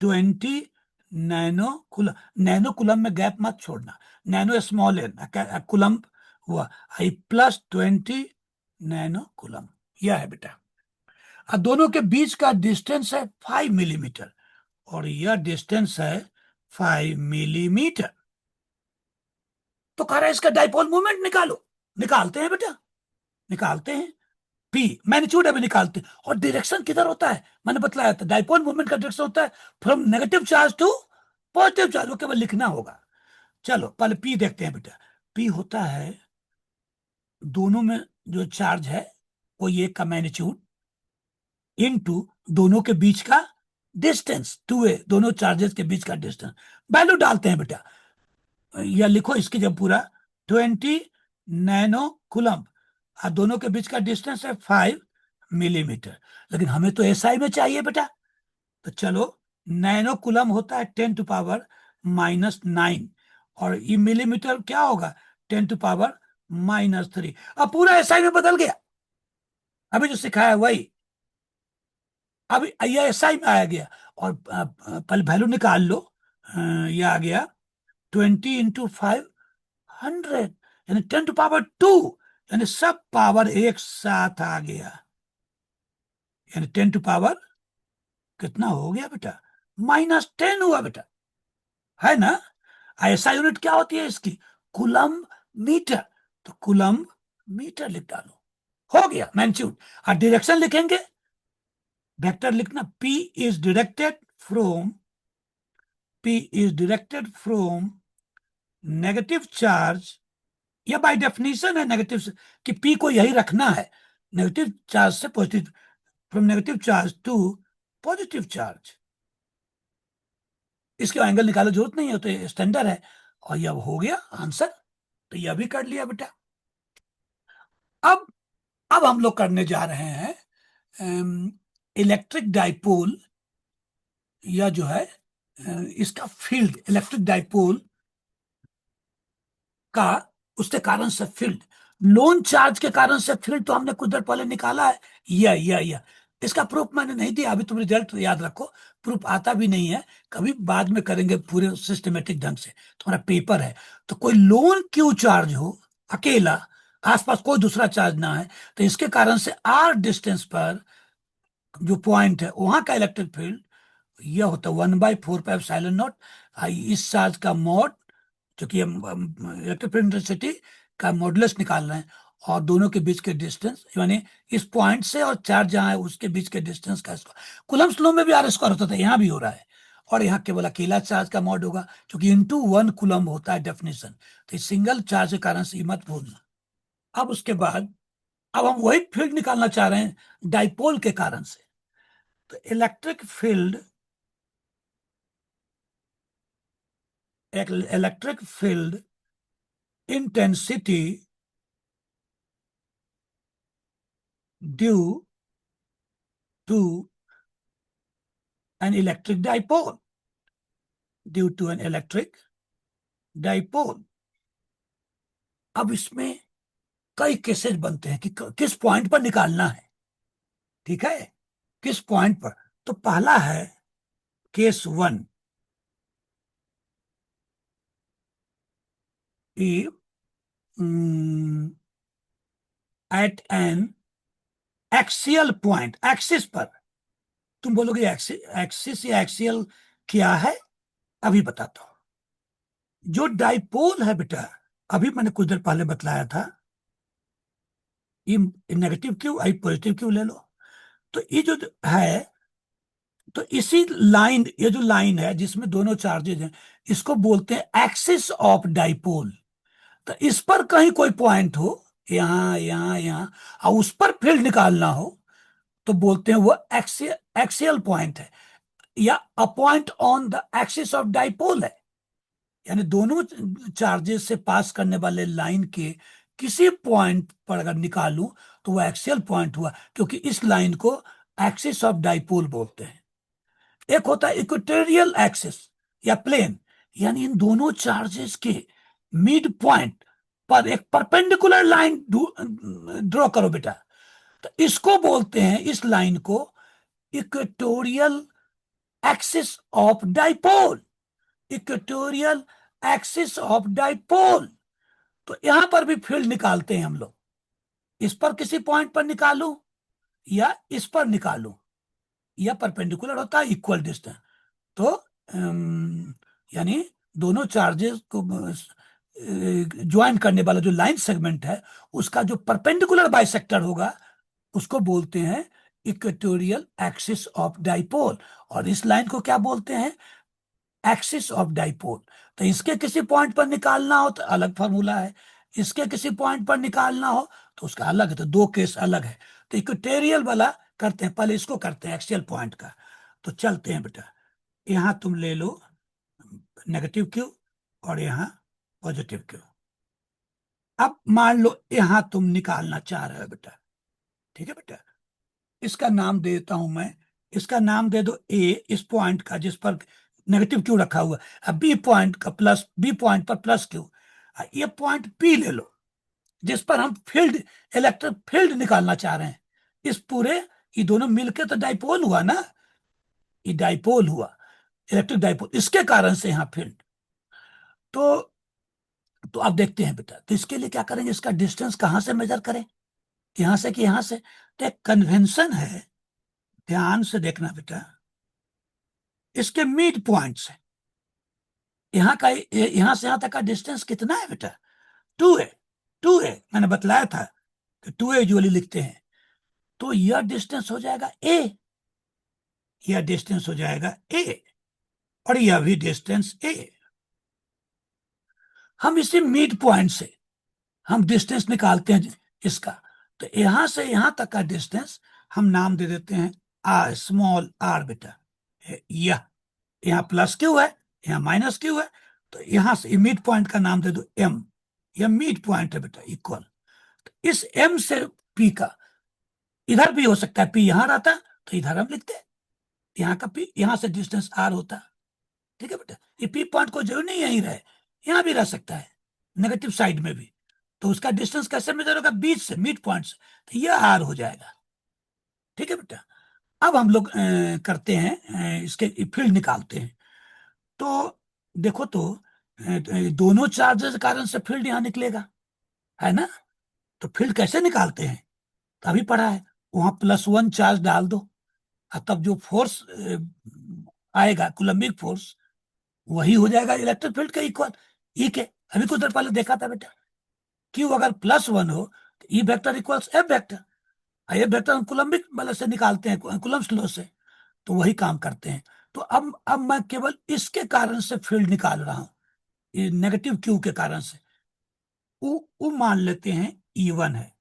20 नैनो कुलम। नैनो कुलम में गैप मत छोड़ना, नैनो स्मॉल है, कुलम हुआ, आई +20 नैनो कुलम। यह है बेटा। और दोनों के बीच का डिस्टेंस है 5 मिलीमीटर, और यह डिस्टेंस है 5 मिलीमीटर। तो कह रहा है इसका डाइपोल मोमेंट निकालो। निकालते हैं बेटा, निकालते हैं। पी मैग्नीट्यूड अभी निकालते हैं। और डायरेक्शन किधर होता है, मैंने बतलाया था, डाइपोल मूवमेंट का डायरेक्शन होता है from negative charge to positive charge, वो केवल लिखना होगा। चलो पहले पी देखते हैं बेटा। पी होता है दोनों में जो चार्ज है, वो ये का मैग्नीट्यूड इनटू दोनों के बीच का डिस्टेंस, 2a, दोनों चार्जेस के बीच का डिस्टेंस। वैल्यू डालते हैं बेटा, या लिखो इसकी जब पूरा, 20 नैनो कुलम, और दोनों के बीच का डिस्टेंस है 5 मिलीमीटर। लेकिन हमें तो एसआई में चाहिए बेटा। तो चलो, नैनो कुलम होता है 10⁻⁻9, और ये मिलीमीटर क्या होगा, 10⁻⁻3। अब पूरा एसआई में बदल गया, अभी जो सिखाया है वही। अब ये एसआई में आ गया। और पहले वैल्यू निकाल लो। ये आ गया 20 × 500, यानी 10⁻², यानी सब पावर एक साथ आ गया। यानी 10 कितना हो गया बेटा, -10 हुआ बेटा, है ना। ऐसा यूनिट क्या होती है इसकी, कुलम मीटर। तो कुलम मीटर लिख डालो, हो गया मैग्नीट्यूड। और डायरेक्शन लिखेंगे, वेक्टर लिखना, P is directed from negative charge, या बाय डेफिनेशन है नेगेटिव कि P को यही रखना है, नेगेटिव चार्ज से positive, from negative charge to positive charge. इसके एंगल निकालो जरूरत नहीं है, तो स्टैंडर्ड है। और यह हो गया आंसर, तो यह भी कर लिया बेटा। अब अब हम लोग करने जा रहे हैं इलेक्ट्रिक डाइपोल, या जो है इसका फील्ड, इलेक्ट्रिक डाइपोल का, उसके कारण से फील्ड, लोन चार्ज के कारण से फील्ड तो हमने कुछ देर पहले निकाला है। यह इसका प्रूफ मैंने नहीं दिया अभी, तुम रिजल्ट याद रखो, प्रूफ आता भी नहीं है, कभी बाद में करेंगे पूरे सिस्टमेटिक ढंग से। तुम्हारा पेपर है, तो कोई लोन क्यू चार्ज हो अकेला, आसपास कोई दूसरा चार्ज ना है, तो इसके कारण से आर डिस्टेंस पर जो पॉइंट है वहां का इलेक्ट्रिक फील्ड यह होता है 1/4πε0। इस चार्ज का मॉड, जो कि हम इलेक्ट्रिक फील्ड इंटेंसिटी का मॉडुलस निकाल रहे हैं, और दोनों के बीच के डिस्टेंस, यानी इस पॉइंट से और चार्ज जहां है उसके बीच के डिस्टेंस का स्क्वायर। कूलम्ब्स लॉ में भी आर स्क्वायर होता था, यहाँ भी हो रहा है, और यहाँ केवल अकेला चार्ज का मॉड होगा, क्योंकि इंटू 1 कूलम्ब होता है डेफिनेशन। तो इस सिंगल चार्ज के कारण से ये मत भूलना। अब उसके बाद अब हम वही फील्ड निकालना चाह रहे हैं डाइपोल के कारण से। तो electric field, electric field intensity due to an electric dipole, due to an electric dipole. अब इसमें कई केसेस बनते हैं कि किस पॉइंट पर निकालना है, ठीक है, किस पॉइंट पर। तो पहला है case 1, at an axial point, axis पर। तुम बोलोगे एक्सिस या एक्सियल क्या है, अभी बताता हूं। जो डाइपोल है बेटा, अभी मैंने कुछ देर पहले बतलाया था, ये नेगेटिव क्यू, आई पॉजिटिव क्यू ले लो। तो ये जो है, तो इसी लाइन, ये जो लाइन है जिसमें दोनों चार्जेज हैं, इसको बोलते हैं एक्सिस ऑफ डाइपोल। तो इस पर कहीं कोई पॉइंट हो, यहाँ यहाँ यहाँ, और उस पर फील्ड निकालना हो, तो बोलते हैं वो एक्सियल पॉइंट है, या a point on the axis of dipole है। यानी दोनों चार्जेस से पास करने वाले लाइन के किसी पॉइंट पर अगर निकालूं तो वो एक्सियल पॉइंट हुआ, क्योंकि इस लाइन को एक्सिस ऑफ डाइपोल बोलते हैं। एक होता है इक्वेटोरियल एक्सिस या प्लेन, यानी इन दोनों चार्जेस के मिड पॉइंट पर एक परपेंडिकुलर लाइन ड्रॉ करो बेटा, तो इसको बोलते हैं, इस लाइन को, equatorial axis of dipole, equatorial axis of dipole. तो यहां पर भी फील्ड निकालते हैं हम लोग, इस पर किसी पॉइंट पर निकालू या इस पर निकालू, या परपेंडिकुलर होता है इक्वल डिस्टेंस। तो यानी दोनों चार्जेस को ज्वाइन करने वाला जो लाइन सेगमेंट है, उसका जो परपेंडिकुलर बाइसेक्टर होगा उसको बोलते हैं इक्वेटोरियल एक्सिस ऑफ डाइपोल। और इस लाइन को क्या बोलते हैं, एक्सिस ऑफ डाइपोल। तो इसके किसी पॉइंट पर निकालना हो तो अलग फॉर्मूला है, इसके किसी पॉइंट पर निकालना हो तो उसका अलग है, तो दो केस अलग है। तो इक्वेटोरियल वाला करते हैं, पहले इसको करते हैं एक्सियल पॉइंट का। तो चलते हैं बेटा, यहां तुम ले लो नेगेटिव क्यू और यहां पॉजिटिव क्यू। अब मान लो यहां तुम निकालना चाह रहे हो बेटा, ठीक है बेटा, इसका नाम देता हूं मैं, इसका नाम दे दो ए, इस पॉइंट का जिस पर नेगेटिव क्यू रखा हुआ है। अब बी पॉइंट का प्लस, बी पॉइंट पर प्लस क्यू, ये पॉइंट पी ले लो जिस पर हम फील्ड, इलेक्ट्रिक फील्ड निकालना चाह रहे हैं। इस पूरे, ये दोनों मिलकर तो डाइपोल हुआ ना, ये डाइपोल हुआ, इलेक्ट्रिक डाइपोल, इसके कारण से यहां फील्ड। तो अब देखते हैं बेटा, तो इसके लिए क्या करेंगे, इसका डिस्टेंस कहां से मेजर करें, यहां से कि यहां से। तो एक कन्वेंशन है, ध्यान से देखना बेटा, इसके मिड पॉइंट से यहाँ का, यहां से यहां तक का डिस्टेंस कितना है बेटा, 2 है। 2 है, मैंने बतलाया था कि 2 यूजुअली लिखते हैं। तो यह डिस्टेंस हो जाएगा ए, यह डिस्टेंस हो जाएगा ए, और यह भी डिस्टेंस ए। हम इसी मिड पॉइंट से हम डिस्टेंस निकालते हैं इसका। तो यहां से यहां तक का डिस्टेंस हम नाम दे देते हैं आर, स्मॉल आर बेटा। यह यहाँ प्लस क्यू है, यहाँ माइनस क्यू है, तो यहां से मिड पॉइंट का नाम दे दो एम, यह मिड पॉइंट है बेटा, इक्वल। तो इस एम से पी का, इधर भी हो सकता है, पी यहां रहता तो इधर हम लिखते हैं, यहाँ का पी, यहां से डिस्टेंस आर होता, ठीक है बेटा। ये पी पॉइंट को जरूर नहीं यहीं रहे, यहाँ भी रह सकता है, नेगेटिव साइड में भी। तो उसका डिस्टेंस कैसे मेजर होगा, बीच से, मिड पॉइंट से, तो यह आर हो जाएगा, ठीक है बेटा। अब हम लोग करते हैं, इसके फील्ड निकालते हैं। तो देखो तो दोनों चार्जेस के कारण से फील्ड यहाँ निकलेगा, है ना। तो फील्ड कैसे निकालते हैं, तो अभी पढ़ा है। वहां +1 चार्ज डाल दो, और तब जो फोर्स आएगा, कूलम्बिक फोर्स, वही हो जाएगा इलेक्ट्रिक फील्ड के इक्वल। ई के अभी कुछ देर पहले देखा था बेटा, क्यू अगर +1 हो तो E vector equals F vector. F vector हम कूलम्बिक बल से निकालते हैं, कूलम्ब्स लॉ से, तो वही काम करते हैं। तो अब मैं केवल इसके कारण से फील्ड निकाल रहा हूं, ये नेगेटिव क्यू के कारण से। वो मान लेते हैं E1 है,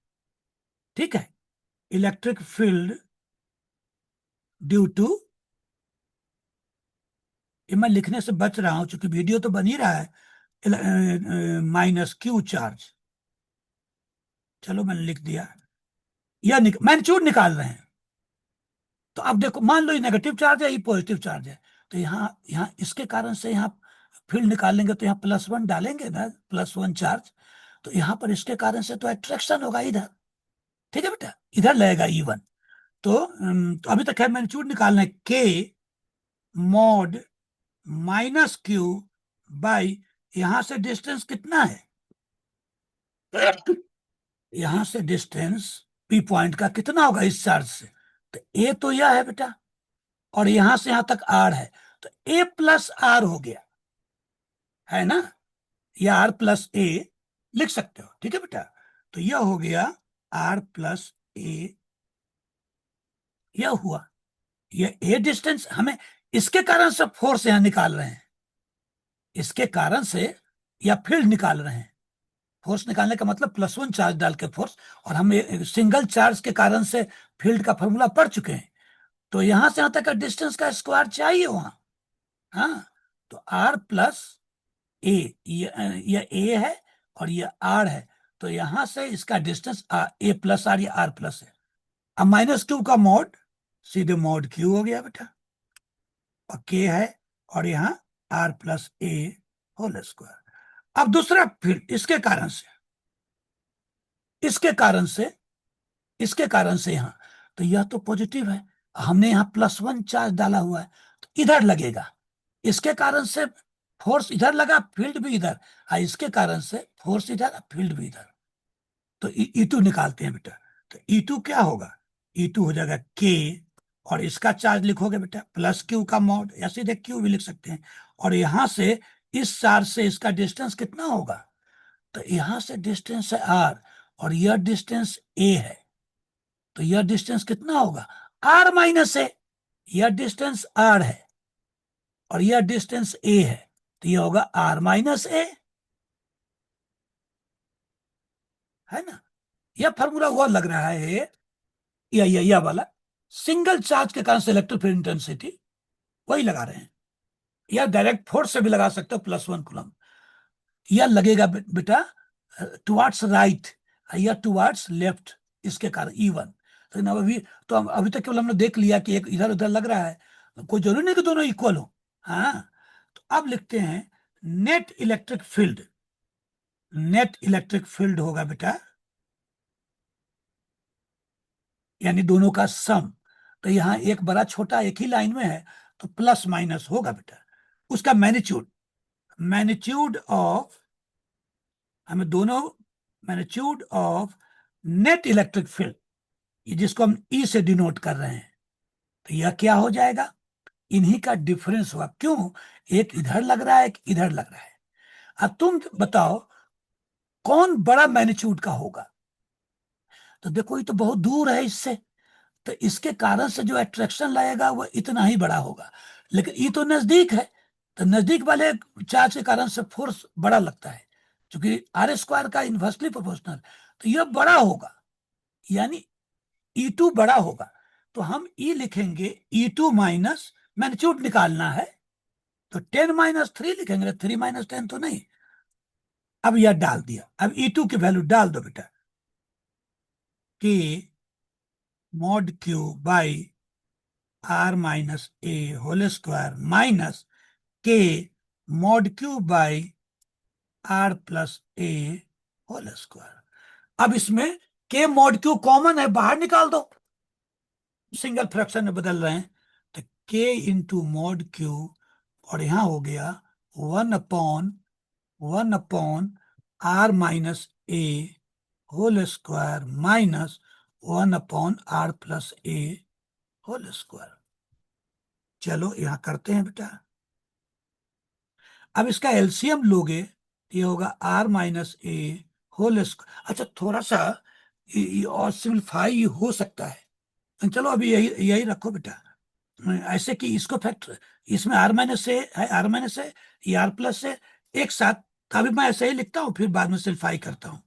ठीक है। इलेक्ट्रिक फील्ड ड्यू टू, ये मैं लिखने से बच रहा हूं क्योंकि वीडियो तो बन ही रहा है, -Q चार्ज। चलो मैंने लिख दिया, या मैग्नीट्यूड निकाल रहे हैं। तो अब देखो, मान लो ये नेगेटिव चार्ज है, ये पॉजिटिव चार्ज है, तो यहाँ यहाँ इसके कारण से यहाँ फील्ड निकालेंगे तो यहाँ +1 डालेंगे ना, +1 चार्ज। तो यहाँ पर इसके कारण से तो अट्रैक्शन होगा इधर, ठीक है बेटा, इधर लगेगा E1। तो अभी तक है मैग्नीट्यूड निकालना है, K मॉड -Q बाई, यहां से डिस्टेंस कितना है, यहां से डिस्टेंस P पॉइंट का कितना होगा इस चार्ज से, तो A तो यह है बेटा, और यहां से यहां तक R है, तो A+R हो गया, है ना। या R+A लिख सकते हो, ठीक है बेटा। तो यह हो गया R+A, यह हुआ। ये A डिस्टेंस हमें इसके कारण से फोर्स यहां निकाल रहे हैं, इसके कारण से या फील्ड निकाल रहे हैं। फोर्स निकालने का मतलब +1 चार्ज डाल के फोर्स, और हम सिंगल चार्ज के कारण से फील्ड का फॉर्मूला पढ़ चुके हैं। तो यहां से यहां तक का डिस्टेंस का स्क्वायर चाहिए वहां, हाँ। तो R+A, ये A है और ये R है, तो यहां से इसका डिस्टेंस A+R, ये R+ है। अब -Q का मॉड, सीधे मॉड Q हो गया बेटा, और K है, और यहाँ R+A होल स्क्वायर। अब दूसरा फील्ड इसके कारण से, इसके कारण से, इसके कारण से यहाँ, तो यह तो पॉजिटिव है, हमने यहाँ +1 चार्ज डाला हुआ है, तो इधर लगेगा। इसके कारण से फोर्स इधर लगा, फील्ड भी इधर, इसके कारण से फोर्स इधर, फील्ड भी इधर। तो E2 निकालते हैं बेटा। तो E2 क्या होगा, E2 हो जाएगा K, और इसका चार्ज लिखोगे बेटा +Q का मॉड, या सीधे Q भी लिख सकते हैं। और यहां से इस चार्ज से इसका डिस्टेंस कितना होगा, तो यहां से डिस्टेंस है R, और यह डिस्टेंस A है, तो यह डिस्टेंस कितना होगा, R-A। यह डिस्टेंस R है और यह डिस्टेंस A है, तो यह होगा R-A, है ना। यह फॉर्मूला हुआ लग रहा है, यह वाला सिंगल चार्ज के कारण से इलेक्ट्रिक फील्ड इंटेंसिटी, वही लगा रहे हैं। या डायरेक्ट फोर्स से भी लगा सकते हो, +1 कूलम। यह लगेगा बेटा टुवार्ड्स राइट, या टुवार्ड्स लेफ्ट, इसके कारण E1। लेकिन अब अभी, तो अभी तक केवल हमने देख लिया कि एक इधर उधर लग रहा है, कोई जरूरी नहीं कि दोनों इक्वल हो, हाँ। तो अब लिखते हैं net electric field, net electric field होगा बेटा, यानी दोनों का सम। तो यहाँ एक बड़ा छोटा एक ही लाइन में है, तो प्लस माइनस होगा बेटा, उसका मैग्नीट्यूड, मैग्नीट्यूड ऑफ, हमें दोनों, magnitude of net electric field, ये जिसको हम ई से डिनोट कर रहे हैं, तो यह क्या हो जाएगा, इन्हीं का डिफरेंस हुआ। क्यों, एक इधर लग रहा है, एक इधर लग रहा है। अब तुम बताओ कौन बड़ा मैग्नीट्यूड का होगा, तो देखो ये तो बहुत दूर है इससे, तो इसके कारण से जो अट्रैक्शन लगेगा वो इतना ही बड़ा होगा। लेकिन ये तो नजदीक है, तो नजदीक वाले चार्ज के कारण से फोर्स बड़ा लगता है, क्योंकि R² का इन्वर्सली प्रोपोर्शनल, तो यह बड़ा होगा, यानी E2 बड़ा होगा। तो हम E लिखेंगे, E2 माइनस, मैग्नीट्यूड निकालना है, तो 10-3 लिखेंगे, 3 - 10 तो नहीं। अब यह डाल दिया, अब E2 की वैल्यू डाल दो बेटा, कि mod Q by R-A whole square minus K mod Q by R+A whole square. अब इसमें K मॉड Q कॉमन है, बाहर निकाल दो, सिंगल फ्रैक्शन में बदल रहे हैं, तो k इंटू मॉड क्यू, और यहां हो गया 1/1/r minus A whole square minus 1/r+a whole square. चलो यहां करते हैं बेटा। अब इसका एलसीएम लोगे, ये होगा r-a होल स्क्वायर। अच्छा, थोड़ा सा ये और सिंप्लीफाई हो सकता है। चलो अभी यही यही रखो बेटा। ऐसे कि इसको फैक्टर, इसमें r माइनस से है, r माइनस से, ये r प्लस से एक साथ। अभी मैं ऐसे ही लिखता हूँ, फिर बाद में सिंप्लीफाई करता हूँ।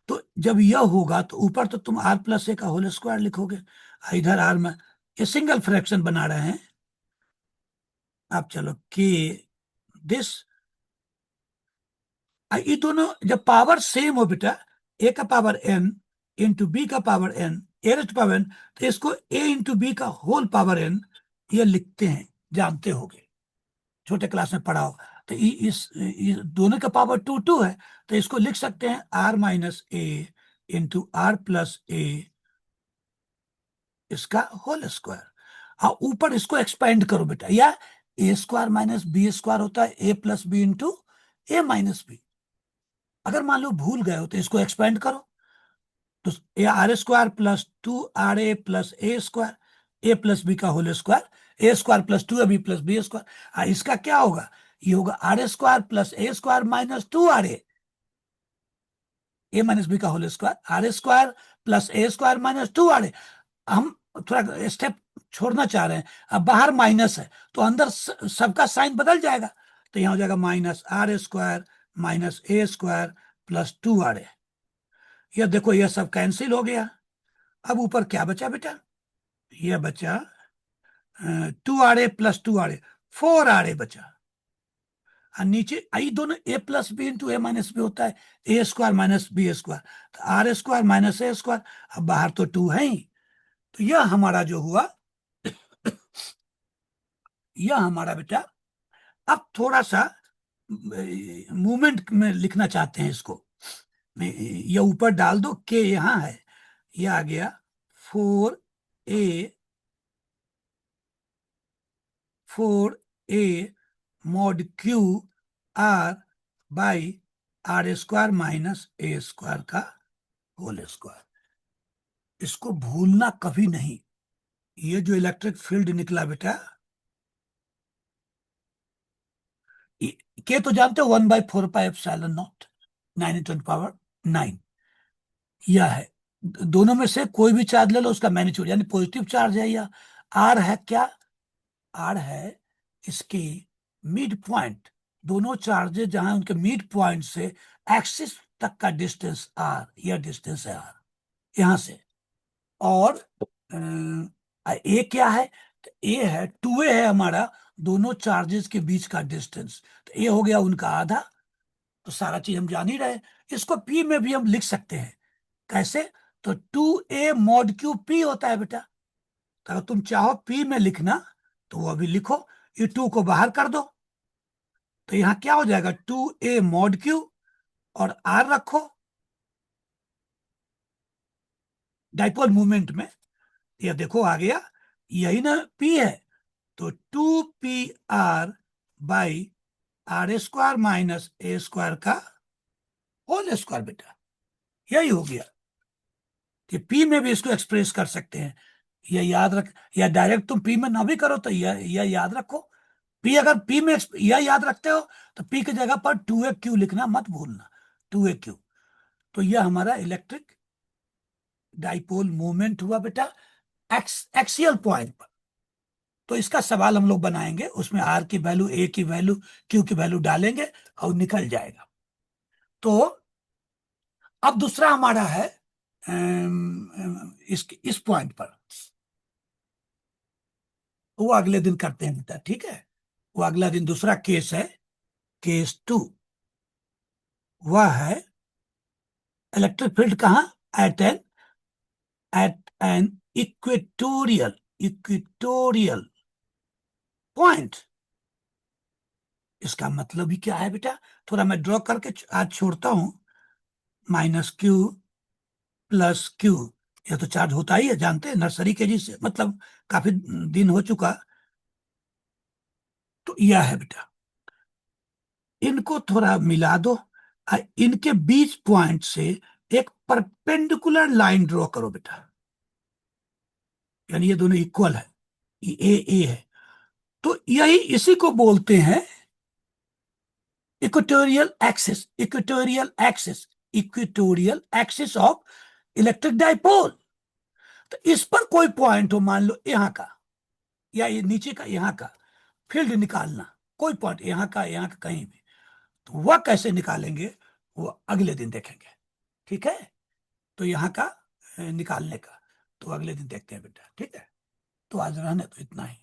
तो जब यह होगा तो ऊपर तो तुम r+a का होल स्क्वायर लिखोगे, इधर r में ये सिंगल फ्रैक्शन बना रहे हैं। अब चलो k दिस, ये दोनों जब पावर सेम हो बेटा, a का पावर n इंटू बी का power n, a raise to power n, तो इसको a इंटू बी का होल पावर n ये लिखते हैं, जानते होगे, छोटे क्लास में पढ़ा हो। तो इस दोनों का पावर 2 है, तो इसको लिख सकते हैं r-a इंटू r+a इसका होल स्क्वायर। हाँ, ऊपर इसको एक्सपेंड करो बेटा, या a² माइनस b² होता है a+b इंटू a-b। अगर मान लो भूल गए हो तो इसको एक्सपेंड करो, तो r² + 2ra + a² a+b का whole square, a² + 2ab + b²। इसका क्या होगा, ये होगा r² + a² - 2ra a-b का whole square, r² + a² - 2ra। हम थोड़ा स्टेप छोड़ना चाह रहे हैं, अब बाहर माइनस है तो अंदर सबका साइन बदल जाएगा, तो यहां हो जाएगा -r² - a² + 2ra। यह देखो, यह सब कैंसिल हो गया। अब ऊपर क्या बचा बेटा, यह बचा 2ra + 2ra, 4ra बचा। और नीचे आई दोनों a+b इंटू a-b होता है, a² - b², तो r² - a²। अब बाहर तो 2 है ही, तो यह हमारा जो हुआ, यह हमारा बेटा। अब थोड़ा सा मूवमेंट में लिखना चाहते हैं इसको, ये ऊपर डाल दो, के यहां है, ये आ गया 4a mod Q r by r² minus a² का होल स्क्वायर। इसको भूलना कभी नहीं। ये जो इलेक्ट्रिक फील्ड निकला बेटा, के तो जानते हो 1/4πε0, 9×10⁹ यह है। दोनों में से कोई भी चार्ज ले लो, उसका मैग्नीट्यूड यानी पॉजिटिव चार्ज है, या आर है क्या, आर है इसकी मिड पॉइंट। दोनों चार्जेस जहां उनके मिड पॉइंट से एक्सिस तक का डिस्टेंस आर, यह डिस्टेंस है आर यहां से। और ए क्या है, तो ए है 2a है हमारा दोनों चार्जेस के बीच का डिस्टेंस, तो ए हो गया उनका आधा। तो सारा चीज हम जान ही रहे। इसको पी में भी हम लिख सकते हैं, कैसे, तो 2a मॉड क्यू पी होता है बेटा। तो अगर तुम चाहो पी में लिखना तो वो अभी लिखो, ये 2 को बाहर कर दो, तो यहां क्या हो जाएगा 2a मॉड क्यू, और आर रखो डाइपोल मूवमेंट में, ये देखो आ गया, यही ना पी है, तो 2pr/r² - a² का होल स्क्वायर बेटा, यही हो गया। कि पी में भी इसको एक्सप्रेस कर सकते हैं, यह याद रख, या डायरेक्ट तुम पी में ना भी करो तो यह याद रखो। पी, अगर पी में यह याद रखते हो तो पी की जगह पर 2a q लिखना मत भूलना, 2a q। तो यह हमारा इलेक्ट्रिक डाइपोल मूवमेंट हुआ बेटा, एक्सियल पॉइंट पर। तो इसका सवाल हम लोग बनाएंगे, उसमें आर की वैल्यू, ए की वैल्यू, क्यू की वैल्यू डालेंगे और निकल जाएगा। तो अब दूसरा हमारा है इस पॉइंट पर, वो अगले दिन करते हैं बेटा, ठीक है। वो अगला दिन दूसरा केस है, केस 2। वह है इलेक्ट्रिक फील्ड कहाँ, एट एन इक्वेटोरियल पॉइंट। इसका मतलब ही क्या है बेटा, थोड़ा मैं ड्रॉ करके आज छोड़ता हूं, -q + q यह तो चार्ज होता ही है, जानते हैं, नर्सरी के जी से मतलब काफी दिन हो चुका। तो यह है बेटा, इनको थोड़ा मिला दो और इनके बीच पॉइंट से एक परपेंडिकुलर लाइन ड्रॉ करो बेटा, यानी ये दोनों इक्वल है, ये ए है। तो यही इसी को बोलते हैं equatorial axis, equatorial axis, equatorial axis of electric dipole. तो इस पर कोई पॉइंट हो, मान लो यहाँ का या ये नीचे का, यहाँ का फील्ड निकालना, कोई पॉइंट यहाँ का कहीं भी, तो वह कैसे निकालेंगे वो अगले दिन देखेंगे, ठीक है। तो यहाँ का निकालने का तो अगले दिन देखते हैं बेटा, ठीक है। तो आज रहने तो इतना ही।